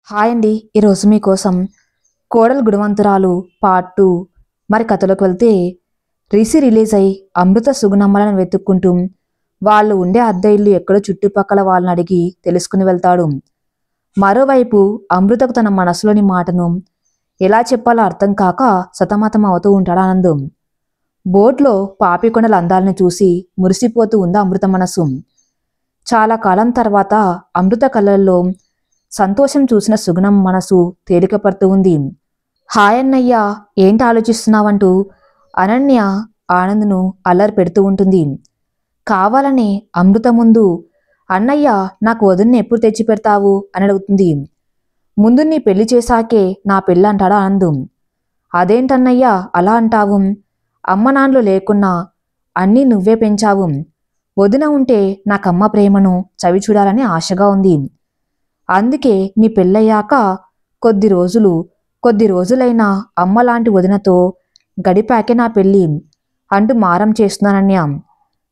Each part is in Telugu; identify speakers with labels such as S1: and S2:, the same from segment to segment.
S1: హాయ్ అండి. ఈరోజు మీకోసం కోడలు గుణవంతురాలు పార్ట్ 2 మరి కథలోకి వెళ్తే రిలీజ్ అయి అమృత సుగుణమ్మలను వెతుక్కుంటూ వాళ్ళు ఉండే అద్దె ఇల్లు ఎక్కడో చుట్టుపక్కల వాళ్ళని అడిగి తెలుసుకుని వెళ్తాడు. మరోవైపు అమృతకు తన మనసులోని మాటను ఎలా చెప్పాలో అర్థం కాక సతమతం అవుతూ ఉంటాడు ఆనందం. బోట్లో పాపికొండల అందాలను చూసి మురిసిపోతూ ఉంది అమృత మనసు. చాలా కాలం తర్వాత అమృత కళ్ళల్లో సంతోషం చూసిన సుగుణం మనసు తేలికపడుతూ ఉంది. హాయ్ అన్నయ్య, ఏంటి ఆలోచిస్తున్నావంటూ అనన్య ఆనంద్ను అల్లరి పెడుతూ ఉంటుంది. కావాలని అమృత ముందు అన్నయ్య నాకు వదిన్ని ఎప్పుడు తెచ్చి పెడతావు అని అడుగుతుంది. ముందు నీ పెళ్లి చేశాకే నా పెళ్ళి అంటాడు ఆనందం. అదేంటన్నయ్య అలా అంటావు? అమ్మ నాన్నలు లేకున్నా అన్నీ నువ్వే పెంచావు. వదిన ఉంటే నాకమ్మ ప్రేమను చవి చూడాలని ఆశగా ఉంది. అందుకే నీ పెళ్ళయ్యాక కొద్ది రోజులైనా అమ్మలాంటి వదినతో గడిపాకే నా పెళ్ళి అంటూ మారం చేస్తున్నానన్య.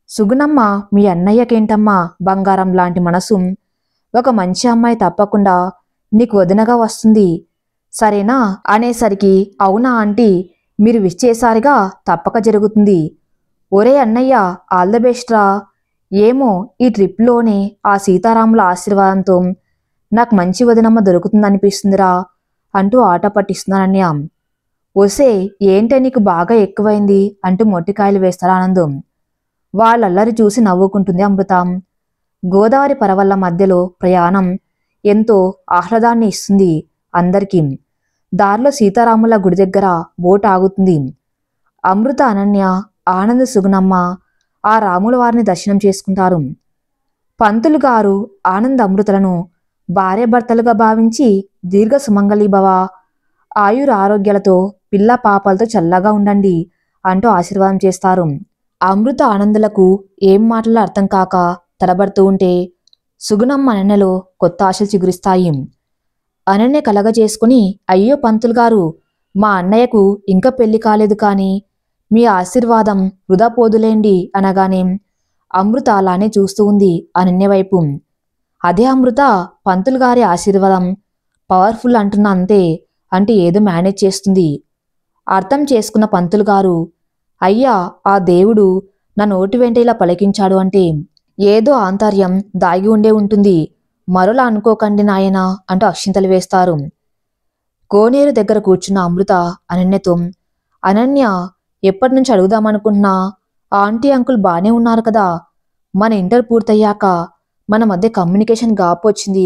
S1: సుగుణమ్మ మీ అన్నయ్యకేంటమ్మా బంగారం లాంటి మనసు. ఒక మంచి అమ్మాయి తప్పకుండా నీకు వదినగా వస్తుంది సరేనా అనేసరికి అవునా ఆంటీ, మీరు విష్ చేశారుగా, తప్పక జరుగుతుంది. ఒరే అన్నయ్య, ఆల్ ద బెస్ట్ రా. ఏమో ఈ ట్రిప్లోనే ఆ సీతారాముల ఆశీర్వాదంతో నాకు మంచి వదినమ్మ దొరుకుతుందనిపిస్తుందిరా అంటూ ఆట పట్టిస్తున్నానన్య. ఒసే ఏంటే నీకు బాగా ఎక్కువైంది అంటూ మొట్టికాయలు వేస్తారు ఆనందం. వాళ్ళల్లరి చూసి నవ్వుకుంటుంది అమృత. గోదావరి పరవళ్ల మధ్యలో ప్రయాణం ఎంతో ఆహ్లాదాన్ని ఇస్తుంది అందరికీ. దారిలో సీతారాముల గుడి దగ్గర బోట్ ఆగుతుంది. అమృత, అనన్య, ఆనంద్, సుగుణమ్మ ఆ రాముల వారిని దర్శనం చేసుకుంటారు. పంతులు గారు ఆనంద్ అమృతలను భార్యాభర్తలుగా భావించి దీర్ఘ సుమంగళి భవ, ఆయుర ఆరోగ్యాలతో పిల్ల పాపలతో చల్లగా ఉండండి అంటూ ఆశీర్వాదం చేస్తారు. అమృత ఆనందులకు ఏం మాటలో అర్థం కాక తడబడుతూ ఉంటే సుగుణమ్మ అనన్యలో కొత్త ఆశలు చిగురిస్తాయి. అనన్య కలగజేసుకుని, అయ్యో పంతులు గారు, మా అన్నయ్యకు ఇంకా పెళ్లి కాలేదు కానీ మీ ఆశీర్వాదం వృధా పోదులేండి అనగానే అమృత అలానే చూస్తూ ఉంది అనన్య వైపు. అదే అమృత, పంతులు గారి ఆశీర్వాదం పవర్ఫుల్ అంటున్నా అంతే అంటే ఏదో మేనేజ్ చేస్తుంది. అర్థం చేసుకున్న పంతులు గారు, అయ్యా ఆ దేవుడు నా నోటి వెంట ఇలా పలికించాడు అంటే ఏదో ఆంతర్యం దాగి ఉండే ఉంటుంది, మరోలా అనుకోకండి నాయనా అంటూ అక్షింతలు వేస్తారు. కోనేరు దగ్గర కూర్చున్న అమృత అనన్యతో, అనన్య, ఎప్పటి నుంచి అడుగుదామనుకుంటున్నా, ఆంటీ అంకుల్ బానే ఉన్నారు కదా, మన ఇంటర్ పూర్తయ్యాక మన మధ్య కమ్యూనికేషన్ గ్యాప్ వచ్చింది,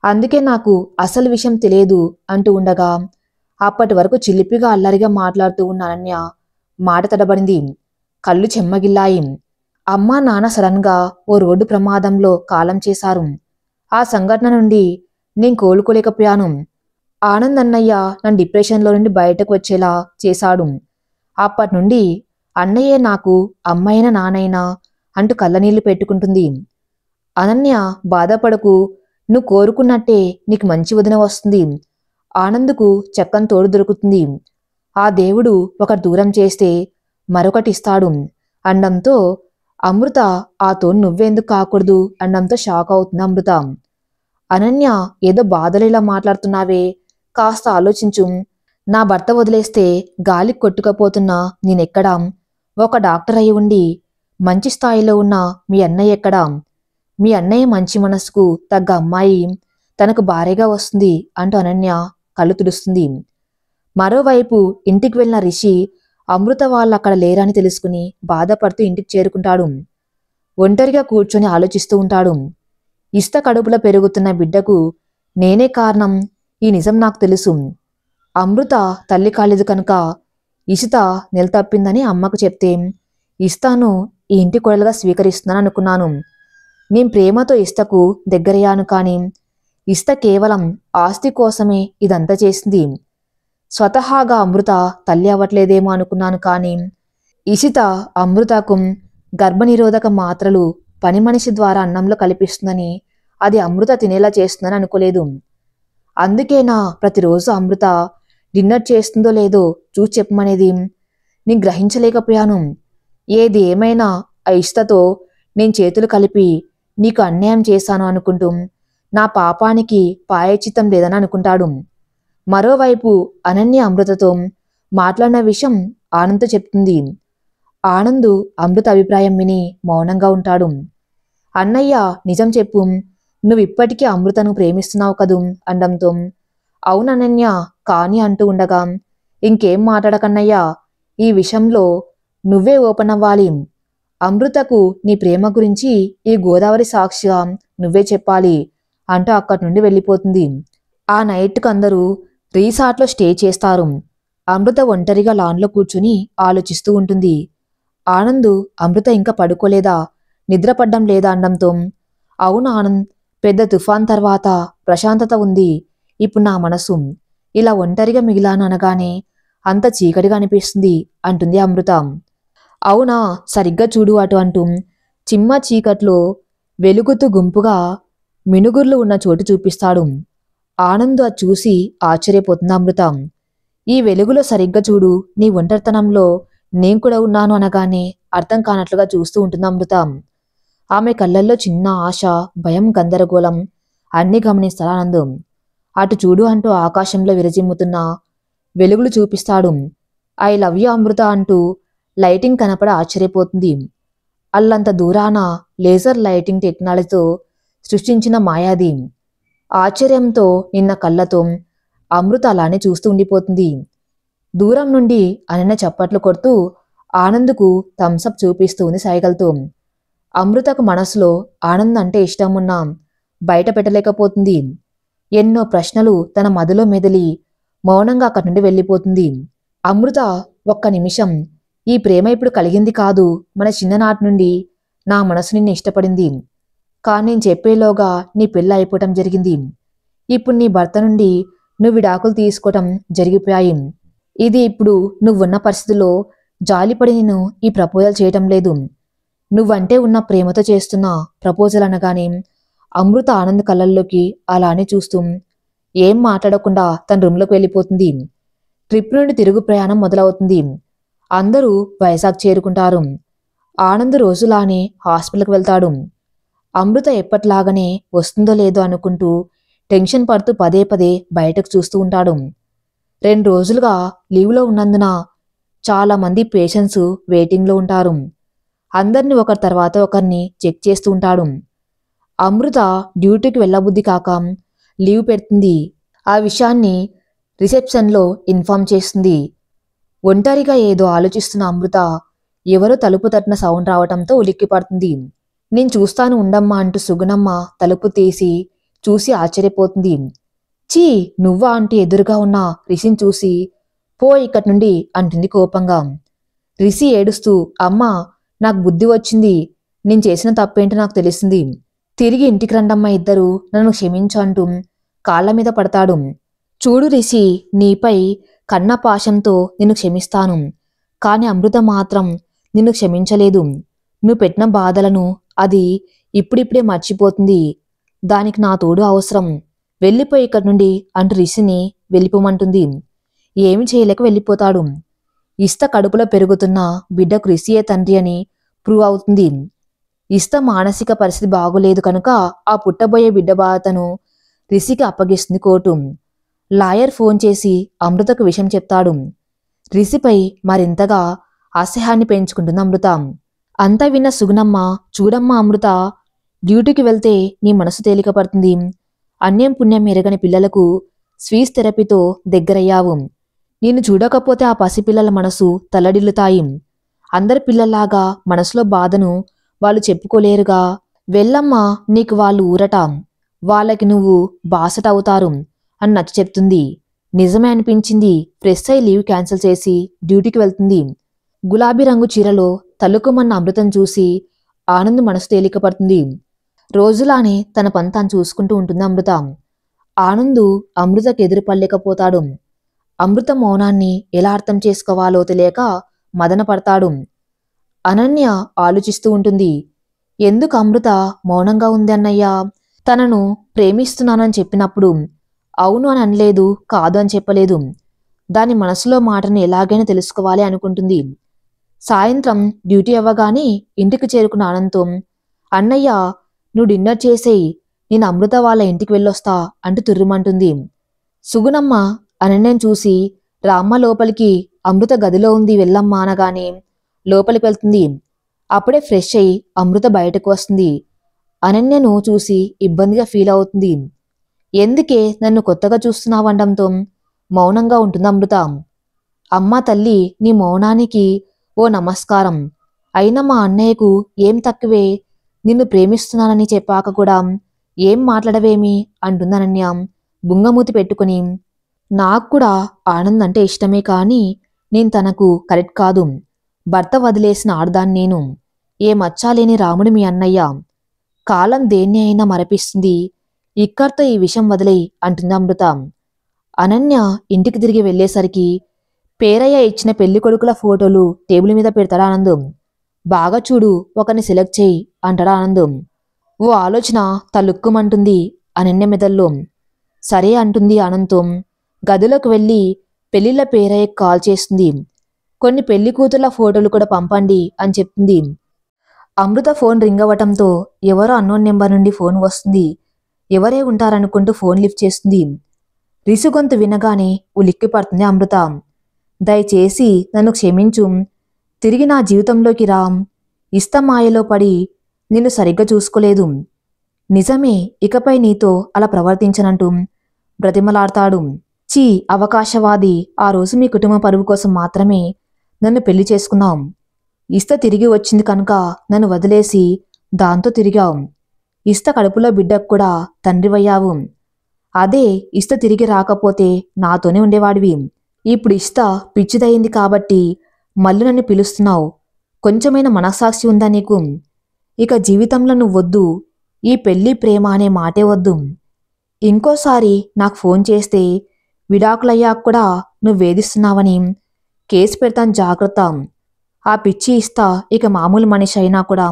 S1: అందుకే నాకు అసలు విషయం తెలియదు అంటూ ఉండగా అప్పటి వరకు చిలిపిగా అల్లరిగా మాట్లాడుతూ ఉన్న అనన్య మాట తడబడింది. కళ్ళు చెమ్మగిల్లాయి. అమ్మా నాన్న సడన్గా ఓ రోడ్డు ప్రమాదంలో కాలం చేశారు. ఆ సంఘటన నుండి నేను కోలుకోలేకపోయాను. ఆనంద్ అన్నయ్య నన్ను డిప్రెషన్లో నుండి బయటకు వచ్చేలా చేశాడు. అప్పటి నుండి అన్నయ్యే నాకు అమ్మైనా నానైనా అంటూ కళ్ళనీళ్లు పెట్టుకుంటుంది. అనన్య, బాధపడకు, నువ్వు కోరుకున్నట్టే నీకు మంచి వదిన వస్తుంది. ఆనందుకు చక్కని తోడు దొరుకుతుంది. ఆ దేవుడు ఒకటి దూరం చేస్తే మరొకటి ఇస్తాడు అండంతో అమృత, ఆ తోడు నువ్వెందుకు కాకూడదు అండంతో షాక్ అవుతుంది అమృత. అనన్య, ఏదో బాధలు ఇలా మాట్లాడుతున్నావే, కాస్త ఆలోచించు. నా భర్త వదిలేస్తే గాలికి కొట్టుకపోతున్నా నేనెక్కడా? ఒక డాక్టర్ అయి ఉండి మంచి స్థాయిలో ఉన్న మీ అన్నయ్య ఎక్కడా? మీ అన్నయ్య మంచి మనసుకు తగ్గ అమ్మాయి తనకు భార్యగా వస్తుంది అంటూ అనన్య కళ్ళు తుడుస్తుంది. మరోవైపు ఇంటికి వెళ్ళిన రిషి అమృత వాళ్ళు అక్కడ లేరని తెలుసుకుని బాధపడుతూ ఇంటికి చేరుకుంటాడు. ఒంటరిగా కూర్చొని ఆలోచిస్తూ ఉంటాడు. ఇష్ట కడుపులో పెరుగుతున్న బిడ్డకు నేనే కారణం, ఈ నిజం నాకు తెలుసు. అమృత తల్లి కాలేదు కనుక ఇషిత నెలతప్పిందని అమ్మకు చెప్తే ఇస్తాను ఈ ఇంటి కోడలుగా స్వీకరిస్తున్నాను అనుకున్నాను. నేను ప్రేమతో ఇష్టకు దగ్గరయ్యాను కానీ ఇష్ట కేవలం ఆస్తి కోసమే ఇదంతా చేసింది. స్వతహాగా అమృత తల్లి అవ్వట్లేదేమో అనుకున్నాను కానీ ఇషిత అమృతకు గర్భనిరోధక మాత్రలు పని మనిషి ద్వారా అన్నంలో కల్పిస్తుందని, అది అమృత తినేలా చేస్తుందని అనుకోలేదు. అందుకేనా ప్రతిరోజు అమృత డిన్నర్ చేస్తుందో లేదో చూసి చెప్పమనేది. నేను గ్రహించలేకపోయాను. ఏది ఏమైనా ఆ ఇష్టతో నేను చేతులు కలిపి నీకు అన్యాయం చేశాను అనుకుంటూ నా పాపానికి ప్రాయశ్చిత్తం లేదని అనుకుంటాడు. మరోవైపు అనన్య అమృతతో మాట్లాడిన విషయం ఆనంద్తో చెప్తుంది. ఆనంద్ అమృత అభిప్రాయం విని మౌనంగా ఉంటాడు. అన్నయ్య నిజం చెప్పు, నువ్వు ఇప్పటికీ అమృతను ప్రేమిస్తున్నావు కదూ అనడంతో అవునన్నయ్య కానీ అంటూ ఉండగా ఇంకేం మాట్లాడకన్నయ్యా, ఈ విషయంలో నువ్వే ఓపెన్ అవ్వాలి. అమృతకు నీ ప్రేమ గురించి ఈ గోదావరి సాక్షిగా నువ్వే చెప్పాలి అంటూ అక్కడి నుండి వెళ్ళిపోతుంది. ఆ నైట్కి అందరూ రీసార్ట్లో స్టే చేస్తారు. అమృత ఒంటరిగా లాన్లో కూర్చుని ఆలోచిస్తూ ఉంటుంది. ఆనంద్ అమృత ఇంకా పడుకోలేదా, నిద్రపడ్డం లేదా అనడంతో అవును ఆనంద్, పెద్ద తుఫాన్ తర్వాత ప్రశాంతత ఉంది. ఇప్పుడు నా మనసు ఇలా ఒంటరిగా మిగిలాను అనగానే అంత చీకటిగా అనిపిస్తుంది అంటుంది అమృత. అవునా, సరిగ్గా చూడు అటు అంటూ చిమ్మ చీకట్లో వెలుగుతూ గుంపుగా మినుగుర్లు ఉన్న చోటు చూపిస్తాడు. ఆనంద్ అది చూసి ఆశ్చర్యపోతుంది అమృత. ఈ వెలుగులో సరిగ్గా చూడు, నీ ఒంటరితనంలో నేను కూడా ఉన్నాను అనగానే అర్థం కానట్లుగా చూస్తూ ఉంటుంది అమృత. ఆమె కళ్ళల్లో చిన్న ఆశ, భయం, గందరగోళం అన్నీ గమనిస్తాడు ఆనందం. అటు చూడు అంటూ ఆకాశంలో విరజిమ్ముతున్న వెలుగులు చూపిస్తాడు. ఐ లవ్ యూ అమృత అంటూ లైటింగ్ కనపడ ఆశ్చర్యపోతుంది. అల్లంత దూరాన లేజర్ లైటింగ్ టెక్నాలజీతో సృష్టించిన మాయాది. ఆశ్చర్యంతో నిన్న కళ్ళతో అమృత అలానే చూస్తూ ఉండిపోతుంది. దూరం నుండి అనన్య చప్పట్లు కొడుతూ ఆనంద్కు థమ్సప్ చూపిస్తూ ఉంది సైగలతో. అమృతకు మనసులో ఆనంద్ అంటే ఇష్టమున్నా బయట పెట్టలేకపోతుంది. ఎన్నో ప్రశ్నలు తన మదిలో మెదిలి మౌనంగా అక్కడి నుండి వెళ్ళిపోతుంది. అమృత ఒక్క నిమిషం, ఈ ప్రేమ ఇప్పుడు కలిగింది కాదు, మన చిన్ననాటి నుండి నా మనసు నిన్ను ఇష్టపడింది. కానీ నేను చెప్పేలోగా నీ పెళ్ళి అయిపోవటం జరిగింది. ఇప్పుడు నీ భర్త నుండి నువ్వు విడాకులు తీసుకోవటం జరిగిపోయాయి. ఇది ఇప్పుడు నువ్వున్న పరిస్థితిలో జాలిపడి నేను ఈ ప్రపోజల్ చేయటం లేదు. నువ్వంటే ఉన్న ప్రేమతో చేస్తున్న ప్రపోజల్ అనగానే అమృత ఆనంద్ కళ్ళల్లోకి అలానే చూస్తూ ఏం మాట్లాడకుండా తన రూమ్లోకి వెళ్ళిపోతుంది. ట్రిప్ నుండి తిరుగు ప్రయాణం మొదలవుతుంది. అందరూ వైజాగ్ చేరుకుంటారు. ఆనంద్ రోజులానే హాస్పిటల్కి వెళ్తాడు. అమృత ఎప్పట్లాగానే వస్తుందో లేదో అనుకుంటూ టెన్షన్ పడుతూ పదే పదే బయటకు చూస్తూ ఉంటాడు. 2 రోజులుగా లీవ్లో ఉన్నందున చాలామంది పేషెంట్స్ వెయిటింగ్లో ఉంటారు. అందరినీ ఒకరి తర్వాత ఒకరిని చెక్ చేస్తూ ఉంటాడు. అమృత డ్యూటీకి వెళ్ళబుద్ధి కాక లీవ్ పెడుతుంది. ఆ విషయాన్ని రిసెప్షన్లో ఇన్ఫార్మ్ చేస్తుంది. ఒంటరిగా ఏదో ఆలోచిస్తున్న అమృత ఎవరో తలుపు తట్టిన సౌండ్ రావటంతో ఉలిక్కిపడుతుంది. నేను చూస్తాను ఉండమ్మా అంటూ సుగుణమ్మ తలుపు తీసి చూసి ఆశ్చర్యపోతుంది. చీ, నువ్వా అంటూ ఎదురుగా ఉన్న రిషిని చూసి పో ఇక్కడి నుండి అంటుంది కోపంగా. రిషి ఏడుస్తూ అమ్మా, నాకు బుద్ధి వచ్చింది, నేను చేసిన తప్పేంటో నాకు తెలిసింది, తిరిగి ఇంటికి రండమ్మా, ఇద్దరు నన్ను క్షమించు అంటూ కాళ్ల మీద పడతాడు. చూడు రిషి, నీపై కన్న పాశంతో నిన్ను క్షమిస్తాను, కాని అమృత మాత్రం నిన్ను క్షమించలేదు. నువ్వు పెట్టిన బాధలను అది ఇప్పుడిప్పుడే మర్చిపోతుంది. దానికి నా తోడు అవసరం. వెళ్ళిపోయి ఇక్కడి నుండి అంటూ రిషిని వెళ్ళిపోమంటుంది. ఏమి చేయలేక వెళ్ళిపోతాడు. ఇష్ట కడుపులో పెరుగుతున్న బిడ్డకు రిషియే తండ్రి అని ప్రూవ్ అవుతుంది. ఇష్ట మానసిక పరిస్థితి బాగోలేదు కనుక ఆ పుట్టబోయే బిడ్డ బాధను రిషికి అప్పగిస్తుంది కోర్టు. లాయర్ ఫోన్ చేసి అమృతకు విషయం చెప్తాడు. రిషిపై మరింతగా అసహ్యాన్ని పెంచుకుంటుంది అమృత. అంతా విన్న సుగుణమ్మ, చూడమ్మా అమృత, డ్యూటీకి వెళ్తే నీ మనసు తేలిక పడుతుంది. అన్యం పుణ్యం ఎరగని పిల్లలకు స్వీస్ థెరపీతో దగ్గరయ్యావు. నిన్ను చూడకపోతే ఆ పసిపిల్లల మనసు తల్లడిల్లుతాయి. అందరి పిల్లల్లాగా మనసులో బాధను వాళ్ళు చెప్పుకోలేరుగా. వెళ్ళమ్మా, నీకు వాళ్ళు ఊరట, వాళ్ళకి నువ్వు బాసట అవుతారు అని నచ్చ చెప్తుంది. నిజమే అనిపించింది. ఫ్రెష్ అయి లీవ్ క్యాన్సిల్ చేసి డ్యూటీకి వెళ్తుంది. గులాబీ రంగు చీరలో తలుకుమన్న అమృతం చూసి ఆనంద్ మనసు తేలికపడుతుంది. రోజులానే తన పని తాను చూసుకుంటూ ఉంటుంది అమృత. ఆనంద్ అమృతకు ఎదురుపడలేకపోతాడు. అమృత మౌనాన్ని ఎలా అర్థం చేసుకోవాలో తెలియక మదన పడతాడు. అనన్య ఆలోచిస్తూ ఉంటుంది. ఎందుకు అమృత మౌనంగా ఉంది అన్నయ్య? తనను ప్రేమిస్తున్నానని చెప్పినప్పుడు అవును అని అనలేదు, కాదు అని చెప్పలేదు. దాని మనసులో మాటను ఎలాగైనా తెలుసుకోవాలి అనుకుంటుంది. సాయంత్రం డ్యూటీ అవ్వగానే ఇంటికి చేరుకున్న ఆనంద్తో అన్నయ్య, నువ్వు డిన్నర్ చేసేయి, నేను అమృత వాళ్ళ ఇంటికి వెళ్ళొస్తా అంటూ తుర్రుమంటుంది. సుగుణమ్మ అనన్యను చూసి రామ్మ లోపలికి, అమృత గదిలో ఉంది వెళ్ళమ్మా అనగానే లోపలికి వెళ్తుంది. అప్పుడే ఫ్రెష్ అయి అమృత బయటకు వస్తుంది. అనన్యను చూసి ఇబ్బందిగా ఫీల్ అవుతుంది. ఎందుకే నన్ను కొత్తగా చూస్తున్నావండంతో మౌనంగా ఉంటుంది అమృత. అమ్మా తల్లి, నీ మౌనానికి ఓ నమస్కారం. అయినా మా అన్నయ్యకు ఏం తక్కువే, నిన్ను ప్రేమిస్తున్నానని చెప్పాక కూడా ఏం మాట్లాడవేమి అంటుంది అనన్య బుంగమూతి పెట్టుకుని. నాకు కూడా ఆనంద్ అంటే ఇష్టమే, కానీ నేను తనకు కరెక్ట్ కాదు. భర్త వదిలేసిన ఆడదాన్ని నేను. ఏ మచ్చాలేని రాముడు మీ అన్నయ్య. కాలం దేన్ని అయినా మరపిస్తుంది. ఇక్కడితో ఈ విషయం వదిలేయి అంటుంది అమృత. అనన్య ఇంటికి తిరిగి వెళ్లేసరికి పేరయ్య ఇచ్చిన పెళ్లి కొడుకుల ఫోటోలు టేబుల్ మీద పెడతాడా ఆనందం. బాగా చూడు, ఒకరిని సెలెక్ట్ చేయి అంటాడా ఆనందం. ఓ ఆలోచన తలుక్కుమంటుంది అనన్య మెదల్లో. సరే అంటుంది ఆనందం. గదిలోకి వెళ్ళి పెళ్లిళ్ళ పేరయ్యకు కాల్ చేస్తుంది. కొన్ని పెళ్లి కూతుర్ల ఫోటోలు కూడా పంపండి అని చెప్తుంది. అమృత ఫోన్ రింగ్ అవ్వటంతో ఎవరో అన్నోన్ నెంబర్ నుండి ఫోన్ వస్తుంది. ఎవరే ఉంటారనుకుంటూ ఫోన్ లిఫ్ట్ చేస్తుంది. రిసుగొంతు వినగానే ఉలిక్కి పడుతుంది అమృత. దయచేసి నన్ను క్షమించు, తిరిగి నా జీవితంలోకి రా. ఇష్టమాయలో పడి నిన్ను సరిగ్గా చూసుకోలేదు. నిజమే, ఇకపై నీతో అలా ప్రవర్తించనంటూ బ్రతిమలాడతాడు. చీ అవకాశవాది, ఆ రోజు మీ కుటుంబ పరువు కోసం మాత్రమే నన్ను పెళ్లి చేసుకున్నాం. ఇష్ట తిరిగి వచ్చింది కనుక నన్ను వదిలేసి దాంతో తిరిగావు. ఇష్ట కడుపులో బిడ్డకు కూడా తండ్రివయ్యావు. అదే ఇష్ట తిరిగి రాకపోతే నాతోనే ఉండేవాడివి. ఇప్పుడు ఇష్ట పిచ్చిదయింది కాబట్టి మళ్ళీ నన్ను పిలుస్తున్నావు. కొంచెమైన మనస్సాక్షి ఉందా నీకు? ఇక జీవితంలో నువ్వొద్దు, ఈ పెళ్లి ప్రేమ అనే మాటే వద్దు. ఇంకోసారి నాకు ఫోన్ చేస్తే విడాకులయ్యాక కూడా నువ్వు వేధిస్తున్నావని కేసు పెడతాను, జాగ్రత్త. ఆ పిచ్చి ఇష్ట ఇక మామూలు మనిషి అయినా కూడా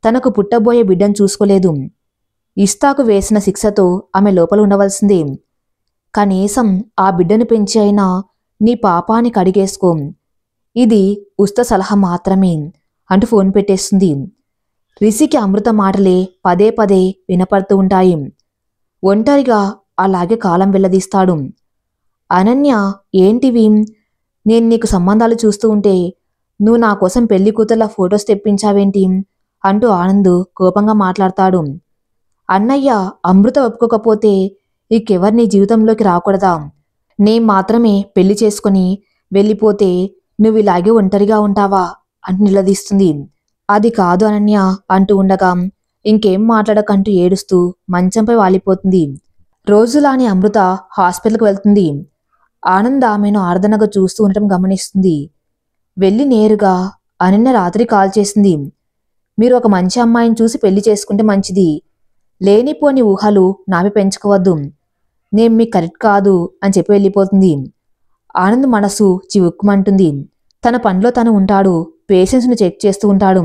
S1: తనకు పుట్టబోయే బిడ్డను చూసుకోలేదు. ఇష్టాకు వేసిన శిక్షతో ఆమె లోపల ఉండవలసిందే. కనీసం ఆ బిడ్డను పెంచి అయినా నీ పాపాన్ని కడిగేసుకో. ఇది ఉస్త సలహా మాత్రమే అంటూ ఫోన్ పెట్టేస్తుంది. రిషికి అమృత మాటలే పదే పదే వినపడుతూ ఉంటాయి. ఒంటరిగా అలాగే కాలం వెళ్లదీస్తాడు. అనన్య, ఏంటివి? నేను నీకు సంబంధాలు చూస్తూ ఉంటే నువ్వు నా కోసం పెళ్లి కూతుర్ల ఫొటోస్ తెప్పించావేంటి అంటూ ఆనంద్ కోపంగా మాట్లాడతాడు. అన్నయ్య, అమృత ఒప్పుకోకపోతే ఇంకెవరు నీ జీవితంలోకి రాకూడదా? నే మాత్రమే పెళ్లి చేసుకుని వెళ్ళిపోతే నువ్వు ఇలాగే ఒంటరిగా ఉంటావా అంటూ నిలదీస్తుంది. అది కాదు అనన్య అంటూ ఉండగా ఇంకేం మాట్లాడకంటూ ఏడుస్తూ మంచంపై వాలిపోతుంది. రోజులాని అమృత హాస్పిటల్కి వెళ్తుంది. ఆనంద్ ఆమెను ఆర్దనగా చూస్తూ ఉండటం గమనిస్తుంది. వెళ్ళి నేరుగా అనన్య రాత్రి కాల్ చేసింది. మీరు ఒక మంచి అమ్మాయిని చూసి పెళ్లి చేసుకుంటే మంచిది. లేనిపోని ఊహలు నాపై పెంచుకోవద్దు. నేను మీకు కరెక్ట్ కాదు అని చెప్పి వెళ్ళిపోతుంది. ఆనంద్ మనసు చివుక్కుమంటుంది. తన పనిలో తను ఉంటాడు. పేషెంట్స్ను చెక్ చేస్తూ ఉంటాడు.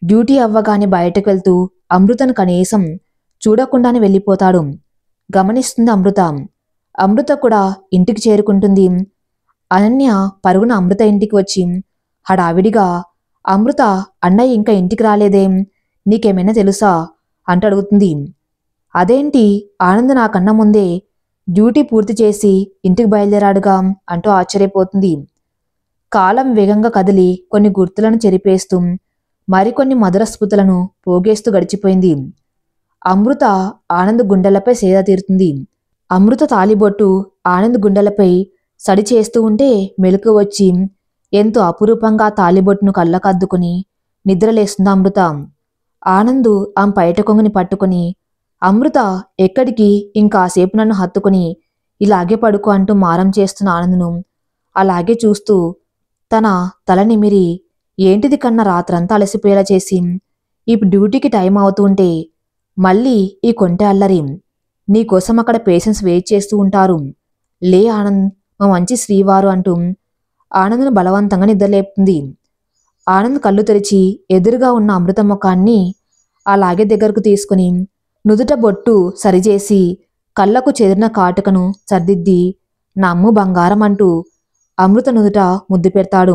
S1: డ్యూటీ అవ్వగానే బయటకు వెళ్తూ అమృతను కనీసం చూడకుండానే వెళ్ళిపోతాడు. గమనిస్తుంది అమృత. అమృత కూడా ఇంటికి చేరుకుంటుంది. అనన్య పరుగున అమృత ఇంటికి వచ్చి హడావిడిగా, అమృత, అన్నయ్య ఇంకా ఇంటికి రాలేదేం, నీకేమైనా తెలుసా అంటూ అడుగుతుంది. అదేంటి, ఆనంద్ నాకన్నా ముందే డ్యూటీ పూర్తి చేసి ఇంటికి బయలుదేరాడుగా అంటూ ఆశ్చర్యపోతుంది. కాలం వేగంగా కదిలి కొన్ని గుర్తులను చెరిపేస్తూ మరికొన్ని మధుర స్మృతులను పోగేస్తూ గడిచిపోయింది. అమృత ఆనంద్ గుండెలపై సేద తీరుతుంది. అమృత తాలిబొట్టు ఆనంద్ గుండెలపై సడి చేస్తూ ఉంటే మెలకు వచ్చి ఎంతో అపురూపంగా తాలిబొట్టును కళ్ళకద్దుకుని నిద్రలేస్తుంది అమృత. ఆనందు ఆమె పైట కొంగుని పట్టుకుని, అమృత ఎక్కడికి, ఇంకాసేపు నన్ను హత్తుకుని ఇలాగే పడుకో అంటూ మారం చేస్తున్న ఆనందును అలాగే చూస్తూ తన తల నిమిరి, ఏంటిది కన్నా రాత్రంతా అలసిపోయేలా చేసి ఇప్పుడు డ్యూటీకి టైం అవుతుంటే మళ్ళీ ఈ కొంటె అల్లరి, నీకోసం అక్కడ పేషెంట్స్ వెయిట్ చేస్తూ ఉంటారు. లే ఆనంద్, మా మంచి శ్రీవారు అంటూ ఆనంద్ను బలవంతంగా నిద్రలేపుతుంది. ఆనంద్ కళ్ళు తెరిచి ఎదురుగా ఉన్న అమృత ముఖాన్ని అలాగే దగ్గరకు తీసుకుని నుదుట బొట్టు సరిచేసి కళ్ళకు చెదిరిన కాటుకను సర్దిద్ది నమ్ము బంగారం అంటూ అమృత నుదుట ముద్దు పెడతాడు.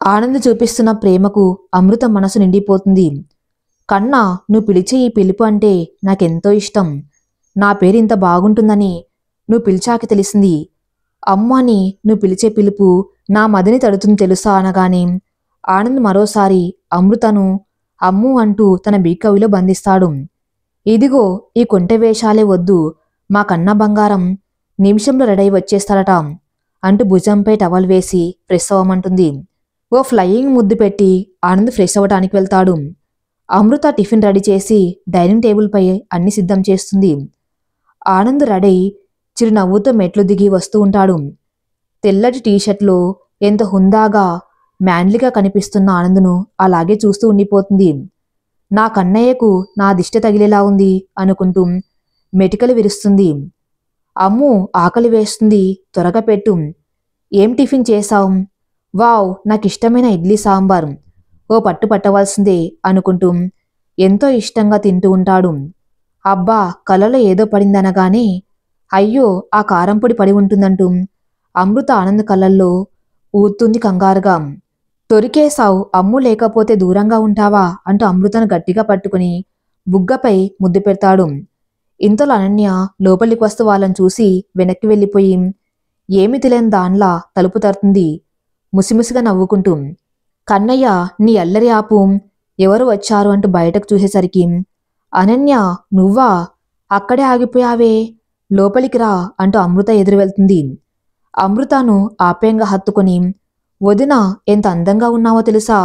S1: ఆనంద్ చూపిస్తున్న ప్రేమకు అమృత మనసు నిండిపోతుంది. కన్నా, నువ్వు పిలిచే ఈ పిలుపు అంటే నాకెంతో ఇష్టం. నా పేరు ఇంత బాగుంటుందని నువ్వు పిలిచాక తెలిసింది. అమ్మ అని నువ్వు పిలిచే పిలుపు నా మదిని తడుతుంది తెలుసా అనగానే ఆనంద్ మరోసారి అమృతను అమ్ము అంటూ తన బీకవిలో బంధిస్తాడు. ఇదిగో ఈ కొంటె వేషాలే వద్దు, మా కన్న బంగారం నిమిషంలో రెడై వచ్చేస్తాడట అంటూ భుజంపై టవల్ వేసి ఫ్రెష్ అవ్వమంటుంది. ఓ ఫ్లయింగ్ ముద్దు పెట్టి ఆనంద్ ఫ్రెష్ అవ్వటానికి వెళ్తాడు. అమృత టిఫిన్ రెడీ చేసి డైనింగ్ టేబుల్పై అన్ని సిద్ధం చేస్తుంది. ఆనంద్ రెడీ చిరునవ్వుతో మెట్లు దిగి వస్తూ ఉంటాడు. తెల్లటి టీషర్ట్లో ఎంత హుందాగా మ్యాన్లీగా కనిపిస్తున్న ఆనంద్ను అలాగే చూస్తూ ఉండిపోతుంది. నా కన్నయ్యకు నా దిష్టి తగిలేలా ఉంది అనుకుంటూ మెటికలు విరుస్తుంది. అమ్ము, ఆకలి వేస్తుంది, త్వరగా పెట్టు. ఏం టిఫిన్ చేశావు? వావ్, నాకిష్టమైన ఇడ్లీ సాంబార్. ఓ పట్టు పట్టవలసిందే అనుకుంటూ ఎంతో ఇష్టంగా తింటూ ఉంటాడు. అబ్బా, కలలో ఏదో పడిందనగానే అయ్యో ఆ కారంపొడి పడి ఉంటుందంటూ అమృత ఆనంద్ కళ్ళల్లో ఊతుంది కంగారుగా. దొరికేశావు, అమ్ము లేకపోతే దూరంగా ఉంటావా అంటూ అమృతను గట్టిగా పట్టుకుని బుగ్గపై ముద్దు పెడతాడు. ఇంతలో అనన్య లోపలికి వస్తూ వాళ్ళని చూసి వెనక్కి వెళ్ళిపోయి ఏమి తెలియని దాన్లా తలుపు తరుతుంది ముసిముసిగా నవ్వుకుంటూ. కన్నయ్య, నీ అల్లరి ఆపు, ఎవరు వచ్చారు అంటూ బయటకు చూసేసరికి అనన్య, నువ్వా? అక్కడే ఆగిపోయావే, లోపలికి రా అంటూ అమృత ఎదురు వెళ్తుంది. అమృతను ఆప్యాయంగా హత్తుకొని, వదిన, ఎంత అందంగా ఉన్నావో తెలుసా,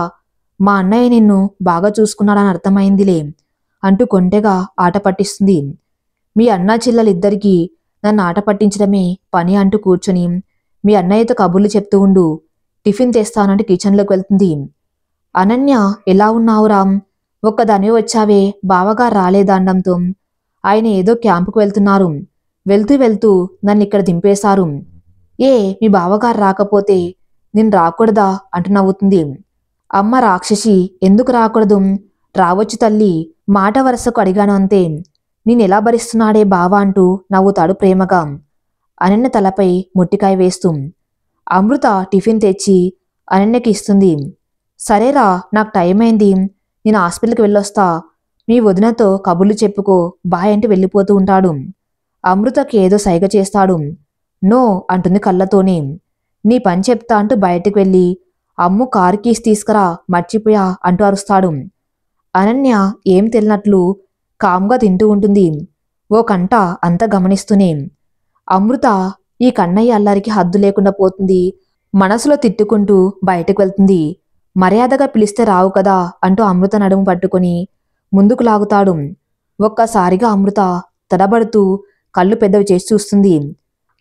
S1: మా అన్నయ్య నిన్ను బాగా చూసుకున్నాడని అర్థమైందిలే అంటూ కొంటెగా ఆట పట్టిస్తుంది. మీ అన్నా చెల్లెలిద్దరికీ నన్ను ఆట పట్టించడమే పని అంటూ కూర్చొని మీ అన్నయ్యతో కబుర్లు చెప్తూ ఉండు, టిఫిన్ తెస్తానంటూ కిచెన్లోకి వెళ్తుంది. అనన్య, ఎలా ఉన్నావు రామ్? ఒక్కదానివే వచ్చావే, బావగారు రాలేదండంతో ఆయన ఏదో క్యాంపుకు వెళ్తున్నారు, వెళ్తూ వెళ్తూ నన్ను ఇక్కడ దింపేశారు. ఏ, మీ బావగారు రాకపోతే నేను రాకూడదా అంటూ నవ్వుతుంది. అమ్మ రాక్షసి, ఎందుకు రాకూడదు? రావచ్చు తల్లి, మాట వరసకు అడిగాను అంతే. నేనెలా భరిస్తున్నాడే బావా అంటూ నవ్వుతాడు ప్రేమగా అనన్య తలపై ముట్టికాయ వేస్తూ. అమృత టిఫిన్ తెచ్చి అనన్యకి ఇస్తుంది. సరేరా, నాకు టైం అయింది, నేను హాస్పిటల్కి వెళ్ళొస్తా, మీ వదినతో కబుర్లు చెప్పుకో, బాయ్ అంటూ వెళ్ళిపోతూ ఉంటాడు. అమృతకి ఏదో సైగ చేస్తాడు. నో అంటుంది కళ్ళతోనే. నీ పని చెప్తా అంటూ బయటకు వెళ్ళి అమ్ము కారు కీస్ తీసుకురా, మర్చిపోయా అంటూ అరుస్తాడు. అనన్య ఏం తెలియనట్లు కామ్గా తింటూ ఉంటుంది, ఓ కంట అంతా గమనిస్తూనే. అమృత ఈ కన్నయ్య అల్లరికి హద్దు లేకుండా పోతుంది మనసులో తిట్టుకుంటూ బయటకు వెళ్తుంది. మర్యాదగా పిలిస్తే రావు కదా అంటూ అమృత నడుము పట్టుకొని ముందుకు లాగుతాడు. ఒక్కసారిగా అమృత తడబడుతూ కళ్ళు పెద్దవి చేసి చూస్తుంది.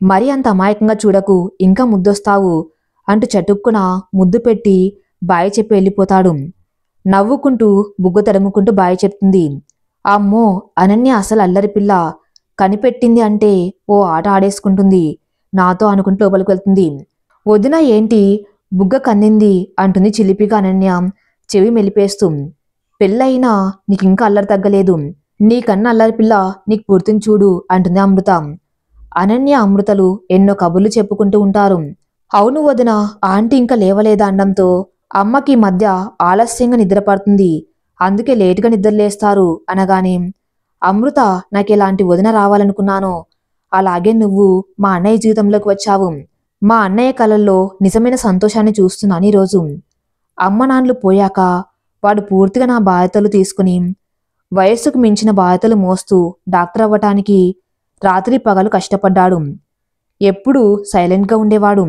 S1: మరి అంత అమాయకంగా చూడకు, ఇంకా ముద్దొస్తావు అంటూ చటుక్కున ముద్దు పెట్టి బాయ్ చెప్పి వెళ్ళిపోతాడు. నవ్వుకుంటూ బుగ్గ తడుముకుంటూ బాయ్ చెప్తుంది. అమ్మో, అనన్య అసలు అల్లరి పిల్ల, కనిపెట్టింది అంటే ఓ ఆట ఆడేసుకుంటుంది నాతో అనుకుంటూ లోపలికి వెళ్తుంది. వదిన ఏంటి బుగ్గ కందింది అంటుంది చిలిపిగా అనన్య చెవి మెలిపేస్తూ. పెళ్ళయినా నీకింకా అల్లరి తగ్గలేదు, నీకన్నా అల్లరి పిల్ల నీకు పుడుతుంది చూడు అంటుంది అమృత. అనన్య అమృతలు ఎన్నో కబుర్లు చెప్పుకుంటూ ఉంటారు. అవును వదిన, ఆంటీ ఇంకా లేవలేదా అనడంతో అమ్మకి మధ్య ఆలస్యంగా నిద్ర పడుతుంది, అందుకే లేటుగా నిద్రలేస్తారు అనగానే అమృత, నాకెలాంటి వదిన రావాలనుకున్నానో అలాగే నువ్వు మా అన్నయ్య జీవితంలోకి వచ్చావు. మా అన్నయ్య కళల్లో నిజమైన సంతోషాన్ని చూస్తున్నాను ఈరోజు. అమ్మ నాన్నలు పోయాక వాడు పూర్తిగా నా బాధ్యతలు తీసుకుని వయస్సుకు మించిన బాధ్యతలు మోస్తూ డాక్టర్ అవ్వటానికి రాత్రి పగలు కష్టపడ్డాడు. ఎప్పుడూ సైలెంట్గా ఉండేవాడు.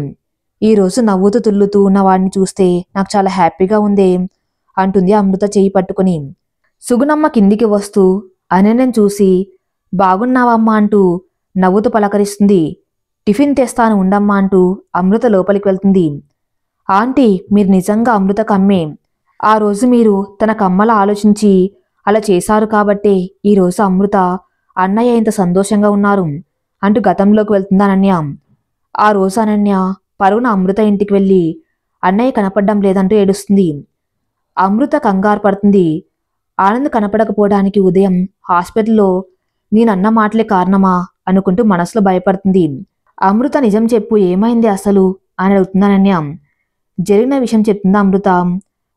S1: ఈరోజు నవ్వుతూ తుల్లుతూ ఉన్న వాడిని చూస్తే నాకు చాలా హ్యాపీగా ఉందే అంటుంది అమృత చేయి పట్టుకుని. సుగుణమ్మ కిందికి వస్తూ అనన్యను చూసి బాగున్నావమ్మా అంటూ నవ్వుతూ పలకరిస్తుంది. టిఫిన్ తెస్తాను ఉండమ్మా అంటూ అమృత లోపలికి వెళ్తుంది. ఆంటీ, మీరు నిజంగా అమృత కమ్మే. ఆ రోజు మీరు తన కమ్మలా ఆలోచించి అలా చేశారు కాబట్టే ఈరోజు అమృత అన్నయ్య ఇంత సంతోషంగా ఉన్నారు అంటూ గతంలోకి వెళ్తుంది అనన్య. ఆ రోజు అనన్య పరుగున అమృత ఇంటికి వెళ్ళి అన్నయ్య కనపడడం లేదంటూ ఏడుస్తుంది. అమృత కంగారు పడుతుంది. ఆనంద్ కనపడకపోవడానికి ఉదయం హాస్పిటల్లో నేనన్న మాటలే కారణమా అనుకుంటూ మనసులో భయపడుతుంది. అమృత, నిజం చెప్పు, ఏమైంది అసలు అని అడుగుతుంది అనన్య. జరిగిన విషయం చెప్తుంది అమృత.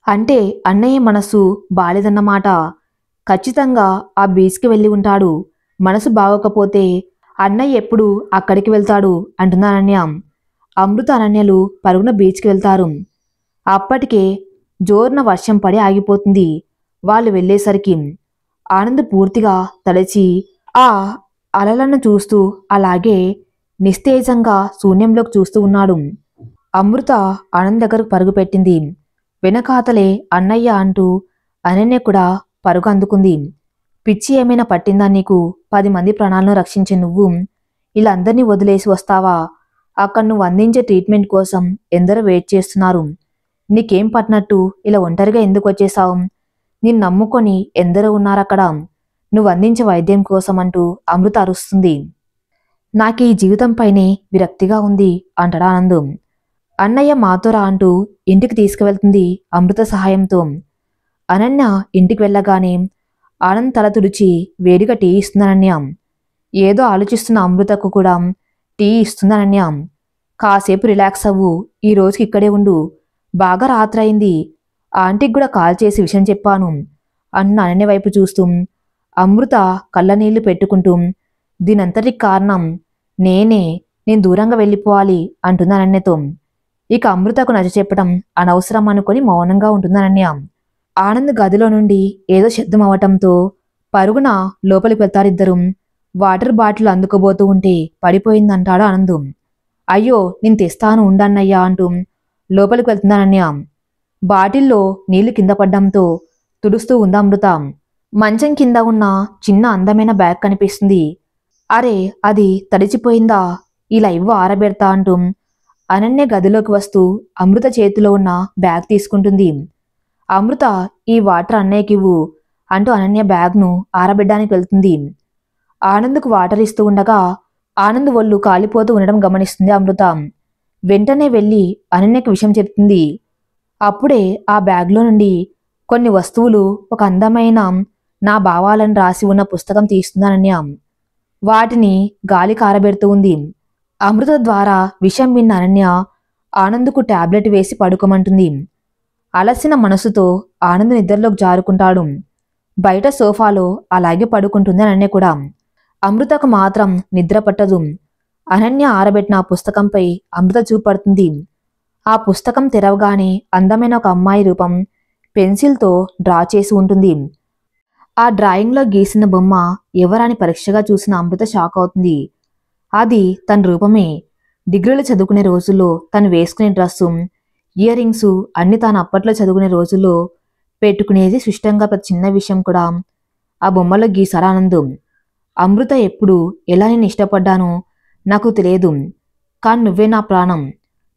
S1: అంటే అన్నయ్య మనసు బాలేదన్నమాట. ఖచ్చితంగా ఆ బీచ్కి వెళ్ళి ఉంటాడు. మనసు బాగోకపోతే అన్నయ్య ఎప్పుడు అక్కడికి వెళ్తాడు అంటున్న అనన్య. అమృత అనన్యలు పరుగున బీచ్కి వెళ్తారు. అప్పటికే జోరున వర్షం పడి ఆగిపోతుంది. వాళ్ళు వెళ్ళేసరికి ఆనంద్ పూర్తిగా తడిచి ఆ అలలను చూస్తూ అలాగే నిస్తేజంగా శూన్యంలోకి చూస్తూ ఉన్నాడు. అమృత ఆనంద్ దగ్గరకు పరుగు పెట్టింది. వెనకాతలే అన్నయ్య అంటూ అనన్య కూడా పరుగు అందుకుంది. పిచ్చి ఏమైనా పట్టిందా నీకు? 10 మంది ప్రాణాలను రక్షించే నువ్వు ఇలా అందరినీ వదిలేసి వస్తావా? అక్కడ నువ్వు అందించే ట్రీట్మెంట్ కోసం ఎందరో వెయిట్ చేస్తున్నారు. నీకేం పట్టినట్టు ఇలా ఒంటరిగా ఎందుకు వచ్చేశావు? నిన్ను నమ్ముకొని ఎందరో ఉన్నారక్కడ నువ్వు అందించే వైద్యం కోసం అంటూ అమృత అరుస్తుంది. నాకు ఈ జీవితంపైనే విరక్తిగా ఉంది అంటాడు ఆనంద్. అన్నయ్య మాతో రా అంటూ ఇంటికి తీసుకువెళ్తుంది అమృత సహాయంతో. అనన్య ఇంటికి వెళ్ళగానే ఆనంద్ తల తుడిచి వేడిగా టీ ఇస్తుందనన్య. ఏదో ఆలోచిస్తున్న అమృతకు కూడా టీ ఇస్తుందనన్య. కాసేపు రిలాక్స్ అవ్వు, ఈ రోజుకి ఇక్కడే ఉండు, బాగా రాత్రయింది, ఆంటీకి కూడా కాల్ చేసి విషయం చెప్పాను అన్న అనన్య వైపు చూస్తూ అమృత కళ్ళనీళ్లు పెట్టుకుంటూ దీనంతటికి కారణం నేను దూరంగా వెళ్ళిపోవాలి అంటుంది అనన్యతో. ఇక అమృతకు నచ్చ చెప్పడం అనవసరం అనుకొని మౌనంగా ఉంటుంది అనన్య. ఆనంద్ గదిలో నుండి ఏదో శబ్దం అవటంతో పరుగున లోపలికి వెళ్తారిద్దరు. వాటర్ బాటిల్ అందుకోబోతూ ఉంటే పడిపోయిందంటాడు ఆనంద్. అయ్యో నేను తెస్తాను ఉండన్నయ్యా అంటూ లోపలికి వెళ్తుందనన్య. బాటిల్లో నీళ్లు కింద పడ్డంతో తుడుస్తూ ఉంది అమృత. మంచం కింద ఉన్న చిన్న అందమైన బ్యాగ్ కనిపిస్తుంది. అరే అది తడిచిపోయిందా, ఇలా ఇవ్వు ఆరబెడతా అంటూ అనన్య గదిలోకి వస్తూ అమృత చేతిలో ఉన్న బ్యాగ్ తీసుకుంటుంది. అమృత ఈ వాటర్ అన్నయ్యకివ్వు అంటూ అనన్య బ్యాగ్ను ఆరబెట్టడానికి వెళ్తుంది. ఆనంద్కు వాటర్ ఇస్తూ ఉండగా ఆనంద్ ఒళ్ళు కాలిపోతూ ఉండడం గమనిస్తుంది అమృత. వెంటనే వెళ్ళి అనన్యకి విషయం చెప్తుంది. అప్పుడే ఆ బ్యాగ్లో నుండి కొన్ని వస్తువులు, ఒక అందమైన నా భావాలను రాసి ఉన్న పుస్తకం తీస్తుంది అనన్య. వాటిని గాలి కారబెడుతూ ఉంది. అమృత ద్వారా విషయం విన్న అనన్య ఆనంద్కు టాబ్లెట్ వేసి పడుకోమంటుంది. అలసిన మనసుతో ఆనంద్ నిద్రలోకి జారుకుంటాడు. బయట సోఫాలో అలాగే పడుకుంటుంది అనన్య కూడా. అమృతకు మాత్రం నిద్ర పట్టదు. అనన్య ఆరబెట్టిన ఆ పుస్తకంపై అమృత చూపడుతుంది. ఆ పుస్తకం తెరవగానే అందమైన ఒక అమ్మాయి రూపం పెన్సిల్తో డ్రా చేసి ఉంటుంది. ఆ డ్రాయింగ్లో గీసిన బొమ్మ ఎవరని పరీక్షగా చూసిన అమృత షాక్ అవుతుంది. అది తన రూపమే. డిగ్రీలు చదువుకునే రోజుల్లో తను వేసుకునే డ్రస్సు, ఇయర్ రింగ్స్ అన్ని తాను అప్పట్లో చదువుకునే రోజుల్లో పెట్టుకునేది సుష్టంగా ప్రతి చిన్న విషయం కూడా ఆ బొమ్మలో గీసాడు ఆనందం. అమృత ఎప్పుడు ఎలా నేను ఇష్టపడ్డానో నాకు తెలియదు, కానీ నువ్వే నా ప్రాణం.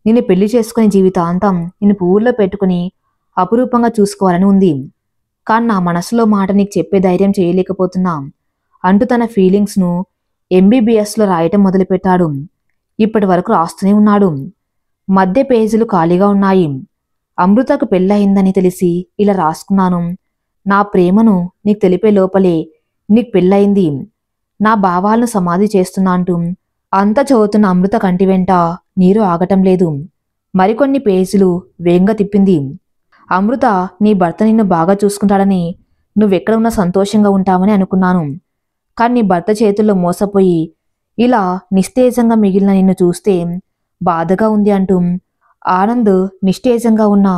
S1: నిన్ను పెళ్లి చేసుకునే జీవితాంతం నిన్ను పువ్వుల్లో పెట్టుకుని అపురూపంగా చూసుకోవాలని ఉంది. కానీ నా మనసులో మాట నీకు చెప్పే ధైర్యం చేయలేకపోతున్నా అంటూ తన ఫీలింగ్స్ను ఎంబీబీఎస్లో రాయటం మొదలుపెట్టాడు. ఇప్పటి వరకు రాస్తూనే ఉన్నాడు. మధ్య పేజీలు ఖాళీగా ఉన్నాయి. అమృతకు పెళ్ళయిందని తెలిసి ఇలా రాసుకున్నాను. నా ప్రేమను నీకు తెలిపే లోపలే నీకు పెళ్ళయింది. నా భావాలను సమాధి చేస్తున్నా అంటూ అంత చదువుతున్న అమృత కంటి వెంట నీరు ఆగటం లేదు. మరికొన్ని పేజీలు వేగంగా తిప్పింది. అమృత, నీ భర్త నిన్ను బాగా చూసుకుంటాడని, నువ్వెక్కడ ఉన్నా సంతోషంగా ఉంటావని అనుకున్నాను. కానీ నీ భర్త చేతుల్లో మోసపోయి ఇలా నిస్తేజంగా మిగిలిన నిన్ను చూస్తే బాధగా ఉంది అంటూ ఆనంద్ నిస్తేజంగా ఉన్న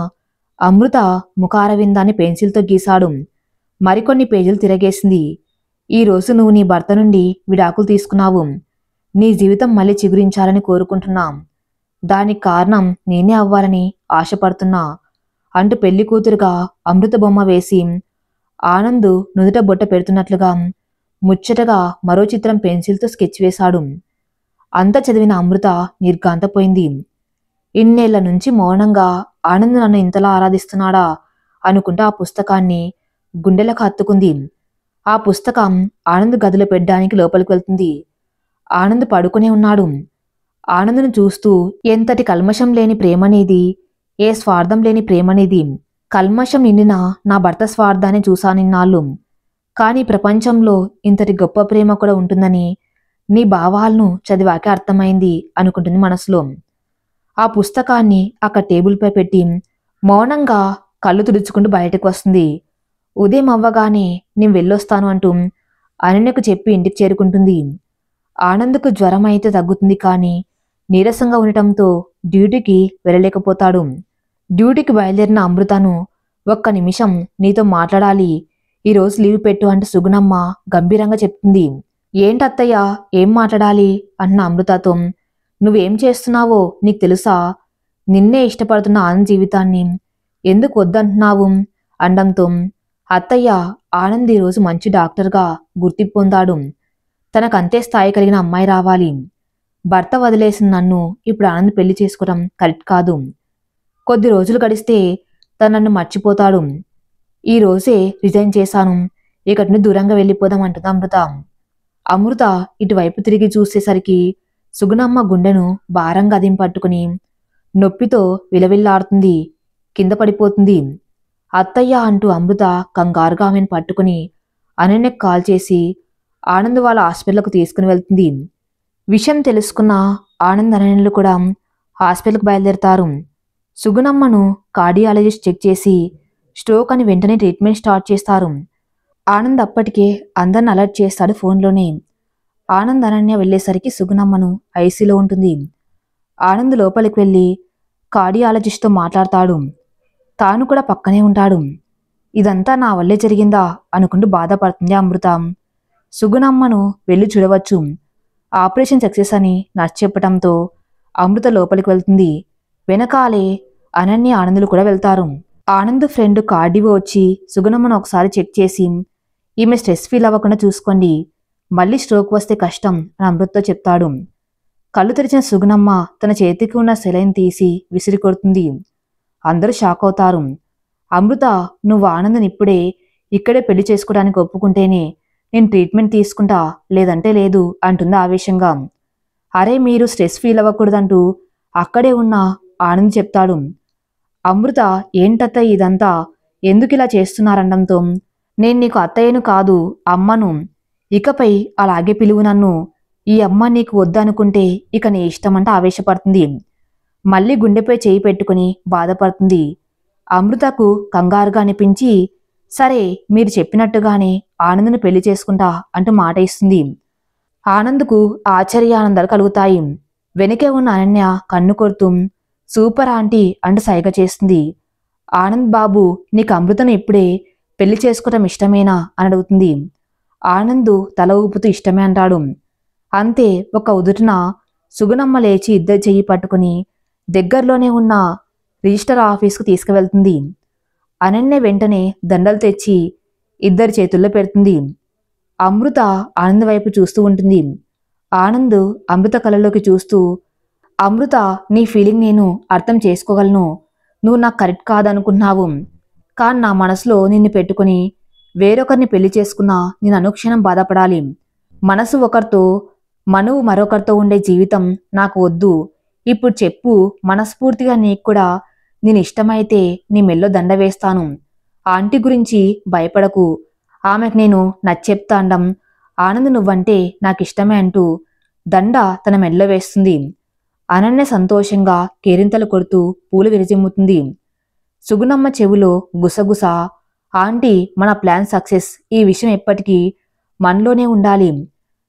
S1: అమృత ముఖారవిందాన్ని పెన్సిల్తో గీశాడు. మరికొన్ని పేజీలు తిరగేసింది. ఈరోజు నువ్వు నీ భర్త నుండి విడాకులు తీసుకున్నావు. నీ జీవితం మళ్ళీ చిగురించాలని కోరుకుంటున్నా. దానికి కారణం నేనే అవ్వాలని ఆశపడుతున్నా అంటూ పెళ్లి కూతురుగా అమృత బొమ్మ వేసి ఆనంద్ నుదుట బొట్ట పెడుతున్నట్లుగా ముచ్చటగా మరో చిత్రం పెన్సిల్తో స్కెచ్ వేశాడు. అంత చదివిన అమృత నిర్ఘాంతపోయింది. ఇన్నేళ్ల నుంచి మౌనంగా ఆనంద్ నన్ను ఇంతలా ఆరాధిస్తున్నాడా అనుకుంటూ ఆ పుస్తకాన్ని గుండెలకు హత్తుకుంది. ఆ పుస్తకం ఆనంద్ గదిలో పెట్టడానికి లోపలికి వెళ్తుంది. ఆనంద్ పడుకునే ఉన్నాడు. ఆనంద్ను చూస్తూ ఎంతటి కల్మషం లేని ప్రేమనేది, ఏ స్వార్థం లేని ప్రేమనేది. కల్మషం నిండిన నా భర్త స్వార్థాన్ని చూశానిన్నాళ్ళు. కానీ ప్రపంచంలో ఇంతటి గొప్ప ప్రేమ కూడా ఉంటుందని నీ భావాలను చదివాకే అర్థమైంది అనుకుంటుంది మనసులో. ఆ పుస్తకాన్ని అక్కడ టేబుల్పై పెట్టి మౌనంగా కళ్ళు తుడుచుకుంటూ బయటకు వస్తుంది. ఉదయం అవ్వగానే నేను వెళ్ళొస్తాను అంటూ అనన్యకు చెప్పి ఇంటికి చేరుకుంటుంది. ఆనంద్కు జ్వరం అయితే తగ్గుతుంది కానీ నీరసంగా ఉండటంతో డ్యూటీకి వెళ్ళలేకపోతాడు. డ్యూటీకి బయలుదేరిన అమృతను ఒక్క నిమిషం నీతో మాట్లాడాలి, ఈరోజు లీవ్ పెట్టు అంటూ సుగుణమ్మ గంభీరంగా చెప్తుంది. ఏంటత్తయ్య, ఏం మాట్లాడాలి అన్న అమృతతో, నువ్వేం చేస్తున్నావో నీకు తెలుసా? నిన్నే ఇష్టపడుతున్న ఆనంద్ జీవితాన్ని ఎందుకు వద్దంటున్నావు అండంతో, అత్తయ్య, ఆనంద్ ఈరోజు మంచి డాక్టర్గా గుర్తింపు పొందాడు. తనకంతే స్థాయి కలిగిన అమ్మాయి రావాలి. భర్త వదిలేసిన నన్ను ఇప్పుడు ఆనంద్ పెళ్లి చేసుకోవడం కరెక్ట్ కాదు. కొద్ది రోజులు గడిస్తే తను నన్ను మర్చిపోతాడు. ఈ రోజే రిజైన్ చేశాను, ఇక్కడి నుండి దూరంగా వెళ్ళిపోదాం అంటుంది అమృత. అమృత ఇటువైపు తిరిగి చూసేసరికి సుగుణమ్మ గుండెను భారంగా పట్టుకుని నొప్పితో విలవిల్లాడుతుంది. కింద పడిపోతుంది. అత్తయ్య అంటూ అమృత కంగారుగా ఆమెను పట్టుకుని అనన్యకు కాల్ చేసి ఆనంద్ వాళ్ళ హాస్పిటల్కు తీసుకుని వెళ్తుంది. విషయం తెలుసుకున్న ఆనంద్ అనన్యలు కూడా హాస్పిటల్కు బయలుదేరతారు. సుగుణమ్మను కార్డియాలజిస్ట్ చెక్ చేసి స్ట్రోక్ అని వెంటనే ట్రీట్మెంట్ స్టార్ట్ చేస్తారు. ఆనంద్ అప్పటికే అందరిని అలర్ట్ చేస్తాడు ఫోన్లోనే. ఆనంద్ అనన్య వెళ్లేసరికి సుగుణమ్మను ఐసీలో ఉంటుంది. ఆనంద్ లోపలికి వెళ్ళి కార్డియాలజిస్ట్తో మాట్లాడతాడు. తాను కూడా పక్కనే ఉంటాడు. ఇదంతా నా వల్లే జరిగిందా అనుకుంటూ బాధపడుతుంది అమృత. సుగుణమ్మను వెళ్ళి చూడవచ్చు, ఆపరేషన్ సక్సెస్ అని నర్స్ చెప్పడంతో అమృత లోపలికి వెళ్తుంది. వెనకాలే అనన్య ఆనందులు కూడా వెళ్తారు. ఆనంద్ ఫ్రెండ్ కార్డివో వచ్చి సుగుణమ్మను ఒకసారి చెక్ చేసి, ఈమె స్ట్రెస్ ఫీల్ అవ్వకుండా చూసుకోండి, మళ్ళీ స్ట్రోక్ వస్తే కష్టం అని అమృతతో చెప్తాడు. కళ్ళు తెరిచిన సుగుణమ్మ తన చేతికి ఉన్న సెలైన్ తీసి విసిరి కొడుతుంది. అందరూ షాక్ అవుతారు. అమృత, నువ్వు ఆనంద్ని ఇప్పుడే ఇక్కడే పెళ్లి చేసుకోవడానికి ఒప్పుకుంటేనే నేను ట్రీట్మెంట్ తీసుకుంటా, లేదంటే లేదు అంటుంది ఆవేశంగా. అరే, మీరు స్ట్రెస్ ఫీల్ అవ్వకూడదంటూ అక్కడే ఉన్న ఆనంద్ చెప్తాడు. అమృత, ఏంటత్తయ్య ఇదంతా, ఎందుకు ఇలా చేస్తున్నారండంతో, నేను నీకు అత్తయ్యను కాదు అమ్మను, ఇకపై అలాగే పిలువు నన్ను, ఈ అమ్మ నీకు వద్దనుకుంటే ఇక నీ ఇష్టమంట ఆవేశపడుతుంది. మళ్ళీ గుండెపై చేయి పెట్టుకుని బాధపడుతుంది. అమృతకు కంగారుగా అనిపించి, సరే మీరు చెప్పినట్టుగానే ఆనంద్ను పెళ్లి చేసుకుంటా అంటూ మాట ఇస్తుంది. ఆనంద్కు ఆశ్చర్యానందాలు కలుగుతాయి. వెనకే ఉన్న అనన్య కన్ను కొడుతూ సూపర్ ఆంటీ అంటూ సైగ చేస్తుంది. ఆనంద్ బాబు, నీకు అమృతను ఇప్పుడే పెళ్లి చేసుకోవటం ఇష్టమేనా అని అడుగుతుంది. ఆనంద్ తల ఊపుతూ ఇష్టమే అంటాడు. అంతే, ఒక ఉదుటిన సుగుణమ్మ లేచి ఇద్దరు చెయ్యి పట్టుకుని దగ్గరలోనే ఉన్న రిజిస్టర్ ఆఫీస్కు తీసుకువెళ్తుంది. అనన్య వెంటనే దండలు తెచ్చి ఇద్దరి చేతుల్లో పెడుతుంది. అమృత ఆనంద్ వైపు చూస్తూ ఉంటుంది. ఆనంద్ అమృత కళ్ళలోకి చూస్తూ, అమృత, నీ ఫీలింగ్ నేను అర్థం చేసుకోగలను. నువ్వు నాకు కరెక్ట్ కాదనుకున్నావు, కానీ నా మనసులో నిన్ను పెట్టుకుని వేరొకరిని పెళ్లి చేసుకున్నా నేను అనుక్షణం బాధపడాలి. మనసు ఒకరితో, మనువు మరొకరితో ఉండే జీవితం నాకు వద్దు. ఇప్పుడు చెప్పు, మనస్ఫూర్తిగా నీకు కూడా నేను ఇష్టమైతే నీ మెల్లో దండ వేస్తాను. ఆంటీ గురించి భయపడకు, ఆమెకు నేను నచ్చెప్తాండం. ఆనంద్ నువ్వంటే నాకు ఇష్టమే అంటూ దండ తన మెల్లో వేస్తుంది. అనన్య సంతోషంగా కేరింతలు కొడుతూ పూలు విరజిమ్ముతుంది. సుగుణమ్మ చెవిలో గుసగుస, ఆంటీ, మన ప్లాన్ సక్సెస్, ఈ విషయం ఎప్పటికీ మనలోనే ఉండాలి.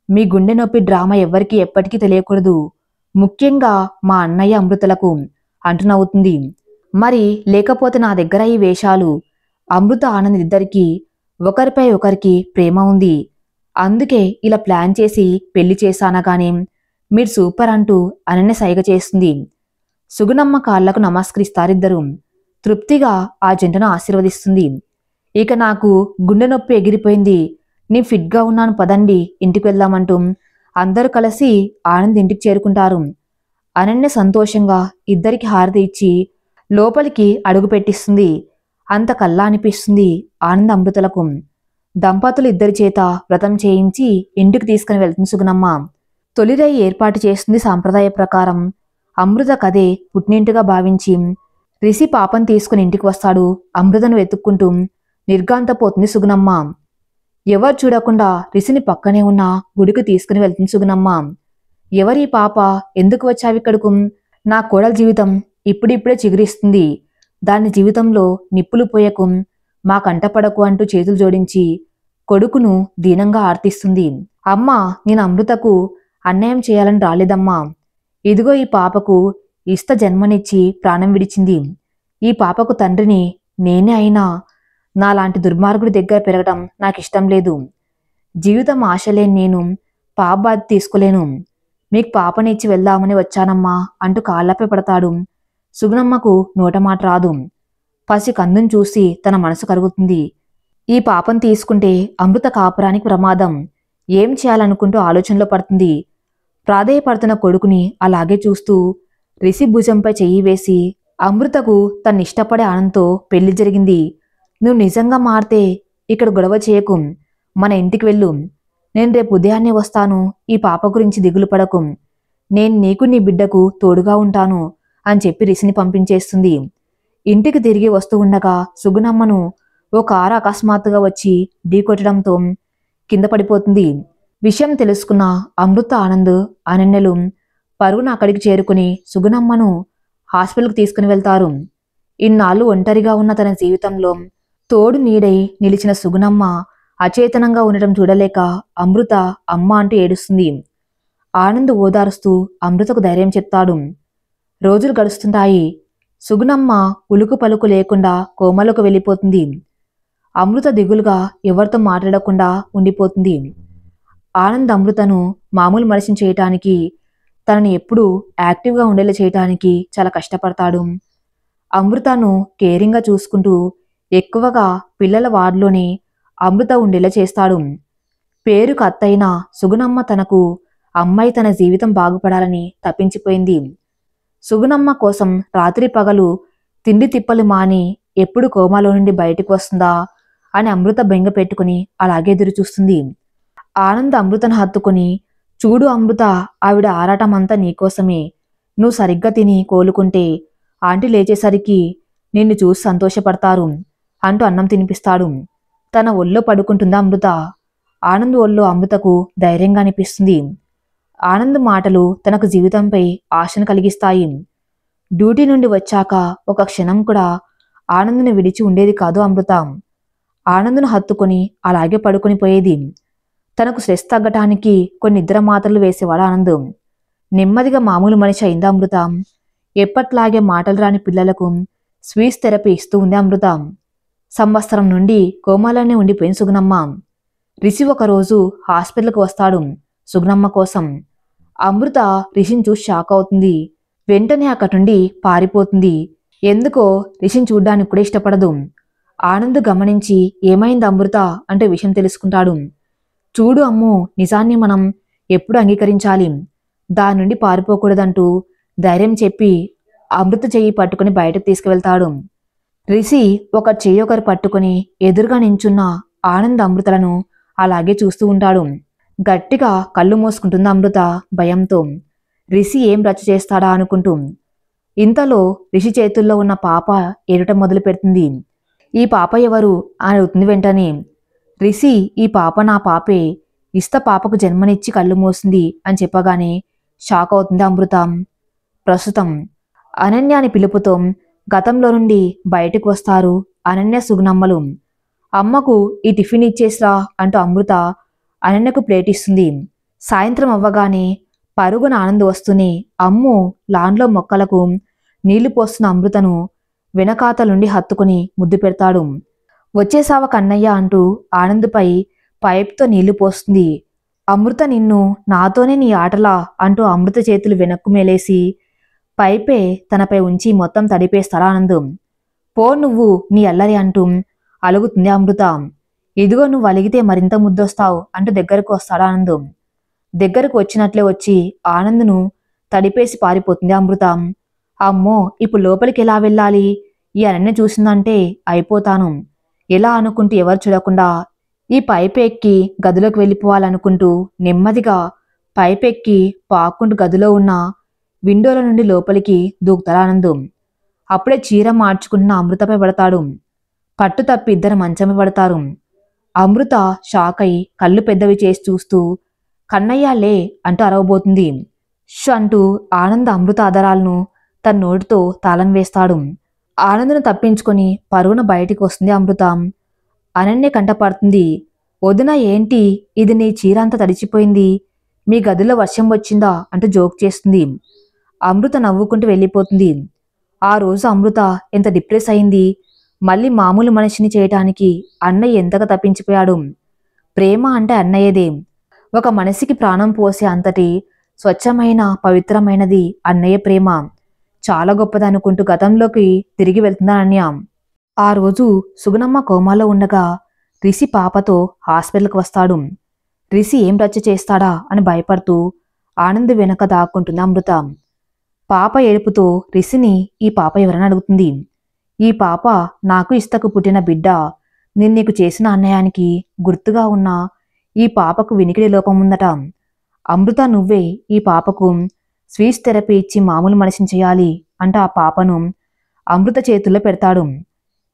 S1: మీ గుండె నొప్పి డ్రామా ఎవ్వరికీ ఎప్పటికీ తెలియకూడదు, ముఖ్యంగా మా అన్నయ్య అమృతలకు అంటూ నవ్వుతుంది. మరి లేకపోతే నా దగ్గర ఈ వేషాలు? అమృత ఆనంద్ ఇద్దరికీ ఒకరిపై ఒకరికి ప్రేమ ఉంది, అందుకే ఇలా ప్లాన్ చేసి పెళ్లి చేశానగానే మీరు సూపర్ అంటూ అనన్య సైగ చేస్తుంది. సుగుణమ్మ కాళ్లకు నమస్కరిస్తారిద్దరు. తృప్తిగా ఆ జంటను ఆశీర్వదిస్తుంది. ఇక నాకు గుండె నొప్పి ఎగిరిపోయింది, నేను ఫిట్గా ఉన్నాను, పదండి ఇంటికి వెళ్దామంటూ అందరూ కలిసి ఆనంద్ ఇంటికి చేరుకుంటారు. అనన్య సంతోషంగా ఇద్దరికి హారతి ఇచ్చి లోపలికి అడుగు పెట్టిస్తుంది. అంత కల్లా అనిపిస్తుంది ఆనంద్ అమృతలకు. దంపతులు ఇద్దరి చేత వ్రతం చేయించి ఇంటికి తీసుకుని వెళ్తుంది సుగుణమ్మ. తొలిరై ఏర్పాటు చేస్తుంది సాంప్రదాయ ప్రకారం. అమృత కదే పుట్టినింటిగా భావించి రిషి పాపం తీసుకుని ఇంటికి వస్తాడు. అమృతను వెతుక్కుంటూ నిర్గాంతపోతుంది సుగుణమ్మ. ఎవరు చూడకుండా రిషిని పక్కనే ఉన్న గుడికి తీసుకుని వెళ్తుంది సుగుణమ్మ. ఎవరి పాప, ఎందుకు వచ్చావిక్కడకు? నా కోడల జీవితం ఇప్పుడిప్పుడే చిగురిస్తుంది, దాని జీవితంలో నిప్పులు పోయకు, మా కంటపడకు అంటూ చేతులు జోడించి కొడుకును దీనంగా ఆర్తిస్తుంది. అమ్మా, నేను అమృతకు అన్యాయం చేయాలని రాలేదమ్మా. ఇదిగో ఈ పాపకు ఇష్ట జన్మనిచ్చి ప్రాణం విడిచింది. ఈ పాపకు తండ్రిని నేనే అయినా నాలాంటి దుర్మార్గుడి దగ్గర పెరగడం నాకిష్టం లేదు. జీవితం ఆశలేని నేను పాప బాధ తీసుకోలేను. మీకు పాపనిచ్చి వెళ్దామని వచ్చానమ్మా అంటూ కాళ్ళపై పడతాడు. సుగుణమ్మకు నోటమాట రాదు. పసి కందును చూసి తన మనసు కరుగుతుంది. ఈ పాపను తీసుకుంటే అమృత కాపురానికి ప్రమాదం. ఏం చేయాలనుకుంటూ ఆలోచనలో పడుతుంది. ప్రాధేయపడుతున్న కొడుకుని అలాగే చూస్తూ రిషి భుజంపై చెయ్యి వేసి, అమృతకు తన్నిష్టపడే ఆనంద్తో పెళ్లి జరిగింది. నువ్వు నిజంగా మారితే ఇక్కడ గొడవ చేయకు. మన ఇంటికి వెళ్ళు. నేను రేపు ఉదయాన్నే వస్తాను. ఈ పాప గురించి దిగులు పడకు. నేను నీకు నీ బిడ్డకు తోడుగా ఉంటాను అని చెప్పి రిషిని పంపించేస్తుంది. ఇంటికి తిరిగి వస్తూ ఉండగా సుగుణమ్మను ఓ కారు అకస్మాత్తుగా వచ్చి ఢీకొట్టడంతో కింద పడిపోతుంది. విషయం తెలుసుకున్న అమృత, ఆనంద్, అనన్యలు పరుగున అక్కడికి చేరుకుని సుగుణమ్మను హాస్పిటల్కి తీసుకుని వెళ్తారు. ఇన్నాళ్ళు ఒంటరిగా ఉన్న తన జీవితంలో తోడు నీడై నిలిచిన సుగుణమ్మ అచేతనంగా ఉండటం చూడలేక అమృత అమ్మ అంటూ ఏడుస్తుంది. ఆనంద్ ఓదారుస్తూ అమృతకు ధైర్యం చెప్తాడు. రోజులు గడుస్తుంటాయి. సుగుణమ్మ ఉలుకు పలుకు లేకుండా కోమలోకి వెళ్ళిపోతుంది. అమృత దిగులుగా ఎవరితో మాట్లాడకుండా ఉండిపోతుంది. ఆనంద్ అమృతను మామూలు మనిషిని చేయటానికి, తనని ఎప్పుడూ యాక్టివ్గా ఉండేలా చేయటానికి చాలా కష్టపడతాడు. అమృతను కేరింగ్గా చూసుకుంటూ ఎక్కువగా పిల్లల వార్డులోనే అమృత ఉండేలా చేస్తాడు. పేరుకు అత్తైన సుగుణమ్మ తనకు అమ్మాయి తన జీవితం బాగుపడాలని తప్పించిపోయింది. సుగుణమ్మ కోసం రాత్రి పగలు తిండి తిప్పలు మాని ఎప్పుడు కోమాలో నుండి బయటకు వస్తుందా అని అమృత బెంగ పెట్టుకుని అలాగే ఎదురు చూస్తుంది. ఆనంద్ అమృతను హత్తుకుని, చూడు అమృత, ఆవిడ ఆరాటం అంతా నీకోసమే. నువ్వు సరిగ్గా తిని కోలుకుంటే ఆంటీ లేచేసరికి నిన్ను చూసి సంతోషపడతారు అంటూ అన్నం తినిపిస్తాడు. తన ఒళ్ళో పడుకుంటుందా అమృత. ఆనంద్ ఒళ్ళో అమృతకు ధైర్యంగా అనిపిస్తుంది. ఆనంద్ మాటలు తనకు జీవితంపై ఆశను కలిగిస్తాయి. డ్యూటీ నుండి వచ్చాక ఒక క్షణం కూడా ఆనంద్ను విడిచి ఉండేది కాదు అమృత. ఆనంద్ను హత్తుకొని అలాగే పడుకొని పోయేది. తనకు స్ట్రెస్ తగ్గటానికి కొన్ని నిద్ర మాత్రలు వేసేవాడు ఆనంద్. నెమ్మదిగా మామూలు మనిషి అయిందా అమృత. ఎప్పట్లాగే మాటలు రాని పిల్లలకు స్పీచ్ థెరపీ ఇస్తూ ఉంది అమృత. సంవత్సరం నుండి కోమాలోనే ఉండిపోయిన సుగుణమ్మ. రిషి ఒకరోజు హాస్పిటల్కి వస్తాడు సుగుణమ్మ కోసం. అమృత రిషిని చూసి షాక్ అవుతుంది. వెంటనే అక్కడి నుండి పారిపోతుంది. ఎందుకో రిషిని చూడ్డానికి కూడా ఇష్టపడదు. ఆనంద్ గమనించి ఏమైంది అమృత అంటే విషయం తెలుసుకుంటాడు. చూడు అమ్మో, నిజాన్ని మనం ఎప్పుడు అంగీకరించాలి, దాని నుండి పారిపోకూడదంటూ ధైర్యం చెప్పి అమృత చెయ్యి పట్టుకుని బయటకు తీసుకువెళ్తాడు. రిషి ఒక చెయ్యి ఒకరు పట్టుకుని ఎదురుగా నించున్న ఆనంద్ అమృతలను అలాగే చూస్తూ ఉంటాడు. గట్టిగా కళ్ళు మూసుకుంటుంది అమృత భయంతో. రిషి ఏం రచ్చ చేస్తాడా అనుకుంటూ. ఇంతలో రిషి చేతుల్లో ఉన్న పాప ఏడటం మొదలు పెడుతుంది. ఈ పాప ఎవరు అని అడుగుతుంది వెంటనే. రిషి, ఈ పాప నా పాపే, ఇష్ట పాపకు జన్మనిచ్చి కళ్ళు మూసింది అని చెప్పగానే షాక్ అవుతుంది అమృత. ప్రస్తుతం అనన్య అని పిలుపుతో గతంలో నుండి బయటకు వస్తారు అనన్య, సుగుణమ్మలు. అమ్మకు ఈ టిఫిన్ ఇచ్చేసిరా అంటూ అమృత అనన్యకు ప్లేట్ ఇస్తుంది. సాయంత్రం అవ్వగానే పరుగున ఆనంద్ వస్తూనే అమ్ము లాన్లో మొక్కలకు నీళ్లు పోస్తున్న అమృతను వెనకాతలుండి హత్తుకుని ముద్దు పెడతాడు. వచ్చేసావా కన్నయ్య అంటూ ఆనంద్పై పైప్తో నీళ్లు పోస్తుంది. అమృత, నిన్ను నాతోనే నీ ఆటలా అంటూ అమృత చేతులు వెనక్కు మేలేసి పైపే తనపై ఉంచి మొత్తం తడిపేస్తాడు ఆనంద్. పో నువ్వు నీ అల్లరి అంటూ అలుగుతుంది అమృత. ఇదిగో నువ్వు అలిగితే మరింత ముద్దొస్తావు అంటూ దగ్గరకు వస్తాడు ఆనంద్. దగ్గరకు వచ్చినట్లే వచ్చి ఆనంద్ను తడిపేసి పారిపోతుంది అమృత. అమ్మో, ఇప్పుడు లోపలికి ఎలా వెళ్ళాలి, ఈ అనన్య చూసిందంటే అయిపోతాను, ఎలా అనుకుంటూ ఎవరు చూడకుండా ఈ పైపెక్కి గదిలోకి వెళ్ళిపోవాలనుకుంటూ నెమ్మదిగా పైపెక్కి పాక్కుంటూ గదిలో ఉన్న విండోల నుండి లోపలికి దూకుతాడు ఆనంద్. అప్పుడే చీర మార్చుకుంటున్న అమృతపై పడతాడు. పట్టు తప్పి ఇద్దరు మంచమే పడతారు. అమృత షాక్ అయి కళ్ళు పెద్దవి చేసి చూస్తూ కన్నయ్యాలే అంటూ అరవబోతుంది. ష్ అంటూ ఆనంద్ అమృత ఆధారాలను తన నోటితో తాళం వేస్తాడు. ఆనందను తప్పించుకొని పరుగున బయటికి వస్తుంది అమృత. అనన్య కంటపడుతుంది. వదిన ఏంటి ఇది, నీ చీర అంతా తడిచిపోయింది, మీ గదిలో వర్షం వచ్చిందా అంటూ జోక్ చేస్తుంది. అమృత నవ్వుకుంటూ వెళ్ళిపోతుంది. ఆ రోజు అమృత ఎంత డిప్రెస్ అయింది. మళ్ళీ మామూలు మనిషిని చేయటానికి అన్నయ్య ఎంతగా తప్పించిపోయాడు. ప్రేమ అంటే అన్నయ్యదే. ఒక మనిషికి ప్రాణం పోసే అంతటి స్వచ్ఛమైన పవిత్రమైనది అన్నయ్య ప్రేమ. చాలా గొప్పది అనుకుంటూ గతంలోకి తిరిగి వెళ్తుందా అనన్య. ఆ రోజు సుగుణమ్మ కోమాలో ఉండగా రిషి పాపతో హాస్పిటల్కి వస్తాడు. రిషి ఏం రచ్చ చేస్తాడా అని భయపడుతూ ఆనంద్ వెనక దాక్కుంటుంది అమృత. పాప ఏడుపుతో రిషిని ఈ పాప ఎవరని అడుగుతుంది. ఈ పాప నాకు ఇస్తకు పుట్టిన బిడ్డ. నేను నీకు చేసిన అన్యాయానికి గుర్తుగా ఉన్న ఈ పాపకు వినికిడి లోపముందట. అమృత నువ్వే ఈ పాపకు స్పీచ్ థెరపీ ఇచ్చి మామూలు మనిషిని చేయాలి అంట ఆ పాపను అమృత చేతుల్లో పెడతాడు.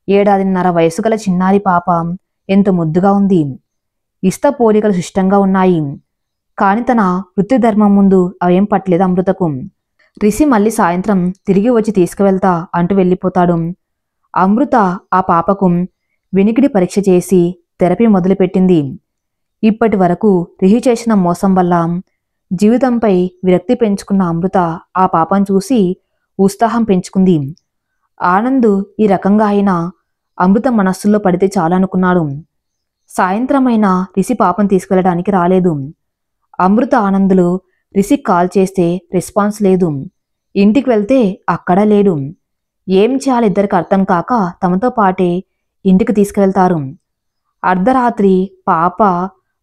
S1: 7.5 వయసు గల చిన్నారి పాప ఎంత ముద్దుగా ఉంది. ఇష్ట పోలికలు సుష్టంగా ఉన్నాయి. కాని తన వృత్తి ధర్మం ముందు అవేం పట్టలేదు అమృతకు. రిషి మళ్ళీ సాయంత్రం తిరిగి వచ్చి తీసుకువెళ్తా అంటూ వెళ్ళిపోతాడు. అమృత ఆ పాపకు వినికిడి పరీక్ష చేసి థెరపీ మొదలుపెట్టింది. ఇప్పటి వరకు రిషి చేసిన మోసం వల్ల జీవితంపై విరక్తి పెంచుకున్న అమృత ఆ పాపను చూసి ఉత్సాహం పెంచుకుంది. ఆనంద్ ఈ రకంగా అయినా అమృత మనస్సుల్లో పడితే చాలనుకున్నాడు. సాయంత్రమైనా రిషి పాపను తీసుకెళ్లడానికి రాలేదు. అమృత ఆనందులు రిషికి కాల్ చేస్తే రెస్పాన్స్ లేదు. ఇంటికి వెళ్తే అక్కడ లేడు. ఏం చేయాలి ఇద్దరికి అర్థం కాక తమతో పాటే ఇంటికి తీసుకువెళ్తారు. అర్ధరాత్రి పాప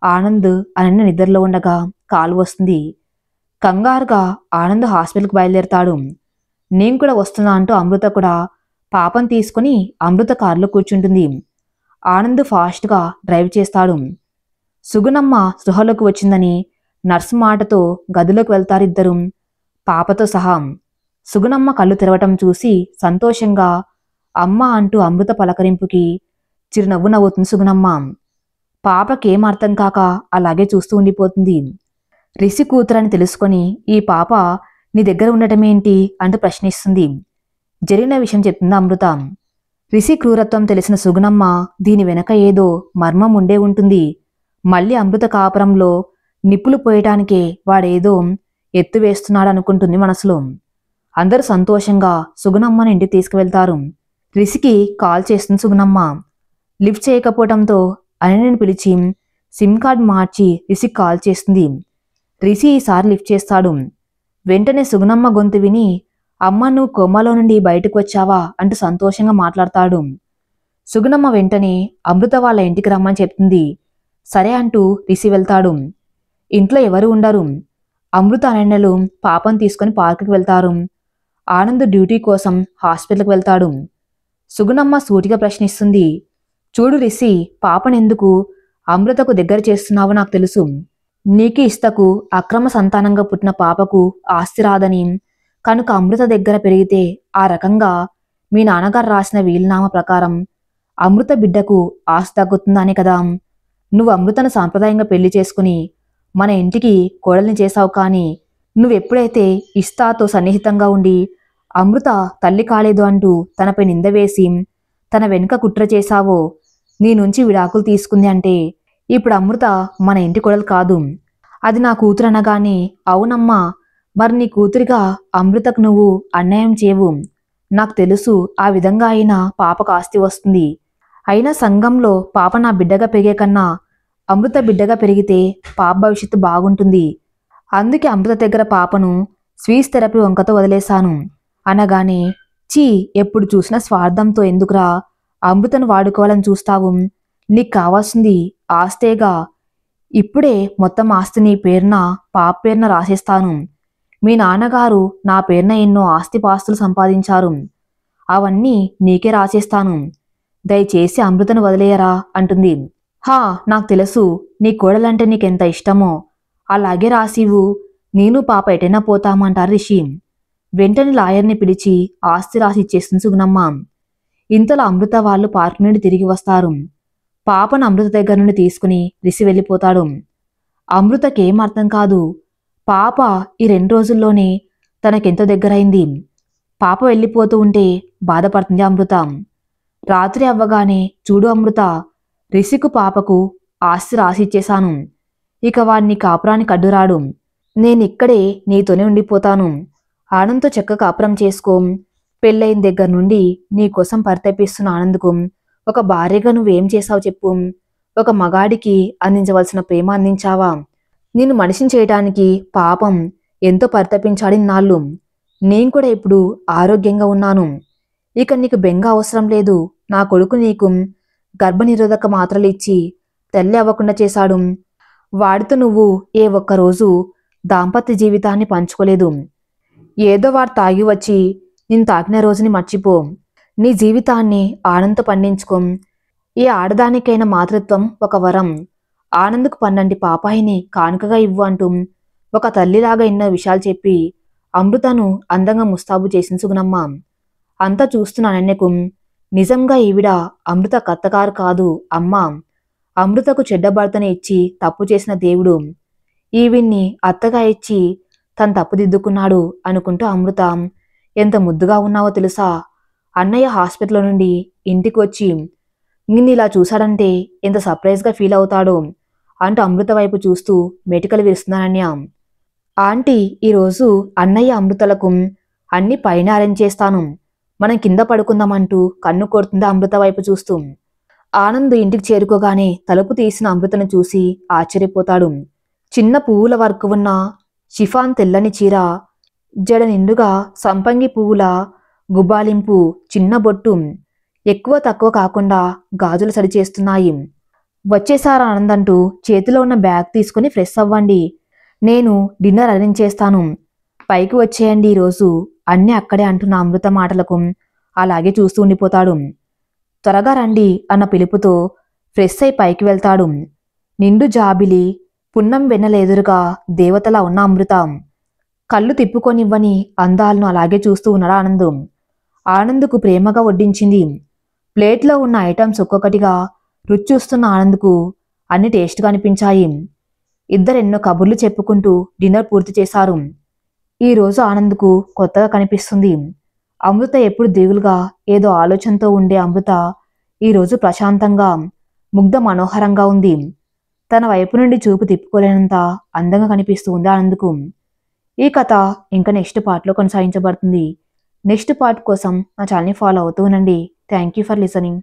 S1: ఆనంద్ అనన్య నిద్రలో ఉండగా కాల్ వస్తుంది. కంగారుగా ఆనంద్ హాస్పిటల్కి బయలుదేరతాడు. నేను కూడా వస్తున్నా అంటూ అమృత కూడా పాపను తీసుకుని అమృత కారులో కూర్చుంటుంది. ఆనంద్ ఫాస్ట్గా డ్రైవ్ చేస్తాడు. సుగుణమ్మ స్పృహలోకి వచ్చిందని నర్సు మాటతో గదిలోకి వెళ్తారు ఇద్దరు, పాపతో సహా. సుగుణమ్మ కళ్ళు తెరవటం చూసి సంతోషంగా అమ్మ అంటూ అమృత పలకరింపుకి చిరునవ్వు నవ్వుతుంది సుగుణమ్మ. పాపకేం అర్థం కాక అలాగే చూస్తూ ఉండిపోతుంది. రిషి కూతురని తెలుసుకొని ఈ పాప నీ దగ్గర ఉండటమేంటి అంటూ ప్రశ్నిస్తుంది. జరిగిన విషయం చెప్తుంది అమృత. రిషి క్రూరత్వం తెలిసిన సుగుణమ్మ దీని వెనక ఏదో మర్మం ఉండే ఉంటుంది. మళ్ళీ అమృత కాపురంలో నిప్పులు పోయటానికే వాడేదో ఎత్తు వేస్తున్నాడనుకుంటుంది మనసులో. అందరూ సంతోషంగా సుగుణమ్మని ఇంటికి తీసుకువెళ్తారు. రిషికి కాల్ చేస్తుంది సుగుణమ్మ. లిఫ్ట్ చేయకపోవడంతో అనన్యని పిలిచి సిమ్ కార్డ్ మార్చి రిషికి కాల్ చేస్తుంది. రిషి ఈసారి లిఫ్ట్ చేస్తాడు. వెంటనే సుగుణమ్మ గొంతు విని అమ్మ నువ్వు కోమాలో నుండి బయటకు వచ్చావా అంటూ సంతోషంగా మాట్లాడతాడు. సుగుణమ్మ వెంటనే అమృత వాళ్ళ ఇంటికి రమ్మని చెప్తుంది. సరే అంటూ రిషి వెళ్తాడు. ఇంట్లో ఎవరు ఉండరు. అమృత అనన్యలు పాపను తీసుకుని పార్కుకి వెళ్తారు. ఆనంద్ డ్యూటీ కోసం హాస్పిటల్కి వెళ్తాడు. సుగుణమ్మ సూటిగా ప్రశ్నిస్తుంది. చూడు రిషి, పాపనెందుకు అమృతకు దగ్గర చేస్తున్నావో నాకు తెలుసు. నీకి ఇస్తకు అక్రమ సంతానంగా పుట్టిన పాపకు ఆస్తి రాదని, కనుక అమృత దగ్గర పెరిగితే ఆ రకంగా మీ నాన్నగారు రాసిన వీలునామా ప్రకారం అమృత బిడ్డకు ఆస్తి తగ్గుతుందనే కదా నువ్వు అమృతను సాంప్రదాయంగా పెళ్లి చేసుకుని మన ఇంటికి కోడల్ని చేశావు. కానీ నువ్వెప్పుడైతే ఇస్తాతో సన్నిహితంగా ఉండి అమృత తల్లి కాలేదు అంటూ తనపై నింద వేసి తన వెనుక కుట్ర చేశావో, నీ నుంచి విడాకులు తీసుకుంది అంటే ఇప్పుడు అమృత మన ఇంటి కోడలు కాదు. అది నా కూతురు అనగానే అవునమ్మా, మరి నీ కూతురిగా అమృతకు నువ్వు అన్యాయం చేయవు. నాకు తెలుసు ఆ విధంగా అయినా పాపకు ఆస్తి వస్తుంది. అయినా సంఘంలో పాప నా బిడ్డగా పెరిగే కన్నా అమృత బిడ్డగా పెరిగితే పాప భవిష్యత్తు బాగుంటుంది. అందుకే అమృత దగ్గర పాపను స్పీచ్ థెరపీ వంకతో వదిలేశాను అనగానే, చీ, ఎప్పుడు చూసినా స్వార్థంతో ఎందుకురా అమృతను వాడుకోవాలని చూస్తావు. నీకు కావాల్సింది ఆస్తేగా. ఇప్పుడే మొత్తం ఆస్తి నీ పేరున పాప పేరున రాసేస్తాను. మీ నాన్నగారు నా పేరున ఎన్నో ఆస్తిపాస్తులు సంపాదించారు. అవన్నీ నీకే రాసేస్తాను. దయచేసి అమృతను వదిలేయరా అంటుంది. హా, నాకు తెలుసు నీ కోడలంటే నీకెంత ఇష్టమో. అలాగే రాసివు, నేను పాప ఎటైనా పోతామంటారు రిషి. వెంటనే లాయర్ని పిలిచి ఆస్తి రాసి ఇచ్చేస్తుంది సుగుణమ్మ. ఇంతలో అమృత వాళ్ళు పార్క్ నుండి తిరిగి వస్తారు. పాపను అమృత దగ్గర నుండి తీసుకుని రిషి వెళ్ళిపోతాడు. అమృతకేం అర్థం కాదు. పాప ఈ 2 రోజుల్లోనే తనకెంతో దగ్గరైంది. పాప వెళ్ళిపోతూ ఉంటే బాధపడుతుంది అమృత. రాత్రి అవ్వగానే చూడు అమృత, రిషికు పాపకు ఆస్తి రాసిచ్చేశాను. ఇక వాడిని కాపురానికి అడ్డురాడు. నేనిక్కడే నీతోనే ఉండిపోతాను. ఆనంద్తో చక్క కాపురం చేసుకో. పెళ్ళయిన దగ్గర నుండి నీకోసం పరితపిస్తున్న ఆనంద్కు ఒక భార్యగా నువ్వేం చేశావు చెప్పు? ఒక మగాడికి అందించవలసిన ప్రేమ అందించావా? నిన్ను మనిషిని చేయటానికి పాపం ఎంతో పరితపించాడు ఇన్నాళ్ళు. నేను కూడా ఇప్పుడు ఆరోగ్యంగా ఉన్నాను. ఇక నీకు బెంగ అవసరం లేదు. నా కొడుకు నీకు గర్భనిరోధక మాత్రలు ఇచ్చి తల్లి అవ్వకుండా చేశాడు. వాడితో నువ్వు ఏ ఒక్కరోజు దాంపత్య జీవితాన్ని పంచుకోలేదు. ఏదో వాడు తాగి వచ్చి నేను తాకిన రోజుని మర్చిపో. నీ జీవితాన్ని ఆనందంతో పండించుకో. ఏ ఆడదానికైనా మాతృత్వం ఒక వరం. ఆనంద్కు 12 పాపాయిని కానుకగా ఇవ్వు అంటూ ఒక తల్లిలాగా ఎన్నో విషయాలు చెప్పి అమృతను అందంగా ముస్తాబు చేసిన సుగుణమ్మ. అంతా చూస్తున్న అనన్యకు నిజంగా ఈవిడ అమృత కత్తకారు కాదు అమ్మా. అమృతకు చెడ్డ భర్తని ఇచ్చి తప్పు చేసిన దేవుడు ఈవిడ్ని అత్తగా ఇచ్చి తను తప్పుదిద్దుకున్నాడు అనుకుంటూ అమృత, ఎంత ముద్దుగా ఉన్నావో తెలుసా? అన్నయ్య హాస్పిటల్ నుండి ఇంటికి వచ్చి నిన్ను ఇలా చూశాడంటే ఎంత సర్ప్రైజ్గా ఫీల్ అవుతాడో అంటూ అమృత వైపు చూస్తూ మెటికలు విరుస్తున్నానన్య. ఆంటీ, ఈరోజు అన్నయ్య అమృతలకు అన్ని పైన అరేంజ్ చేస్తాను, మనం కింద పడుకుందామంటూ కన్ను కొడుతుందా అమృత వైపు చూస్తూ. ఆనంద్ ఇంటికి చేరుకోగానే తలుపు తీసిన అమృతను చూసి ఆశ్చర్యపోతాడు. చిన్న పువ్వుల వర్క్ ఉన్న షిఫాన్ తెల్లని చీర, జడ నిండుగా సంపంగి పువ్వుల గుబాలింపు, చిన్న బొట్టు, ఎక్కువ తక్కువ కాకుండా గాజులు సరిచేస్తున్నాయి. వచ్చేసారా ఆనంద్ అంటూ చేతిలో ఉన్న బ్యాగ్ తీసుకుని ఫ్రెష్ అవ్వండి, నేను డిన్నర్ అరేంజ్ చేస్తాను, పైకి వచ్చేయండి ఈరోజు అన్నీ అక్కడే అంటున్న అమృత మాటలకు అలాగే చూస్తూ ఉండిపోతాడు. త్వరగా రండి అన్న పిలుపుతో ఫ్రెష్ అయి పైకి వెళ్తాడు. నిండు జాబిలి పున్నం వెన్నెలెదురుగా దేవతలా ఉన్న అమృత కళ్ళు తిప్పుకొనివ్వని అందాలను అలాగే చూస్తూ ఉన్నాడు ఆనంద్. ఆనంద్కు ప్రేమగా వడ్డించింది. ప్లేట్లో ఉన్న ఐటమ్స్ ఒక్కొక్కటిగా రుచి చూస్తున్న ఆనంద్కు అన్ని టేస్ట్గా అనిపించాయి. ఇద్దరెన్నో కబుర్లు చెప్పుకుంటూ డిన్నర్ పూర్తి చేశారు. ఈరోజు ఆనంద్కు కొత్తగా కనిపిస్తుంది. అమృత ఎప్పుడు దిగులుగా ఏదో ఆలోచనతో ఉండే అమృత ఈరోజు ప్రశాంతంగా ముగ్ధ మనోహరంగా ఉంది. తన వైపు నుండి చూపు తిప్పుకోలేనంత అందంగా కనిపిస్తూ ఉంది ఆనంద్కు. ఈ కథ ఇంకా నెక్స్ట్ పార్ట్లో కొనసాగించబడుతుంది. నెక్స్ట్ పార్ట్ కోసం నా ఛానల్ని ఫాలో అవుతూ ఉండండి. Thank you for listening.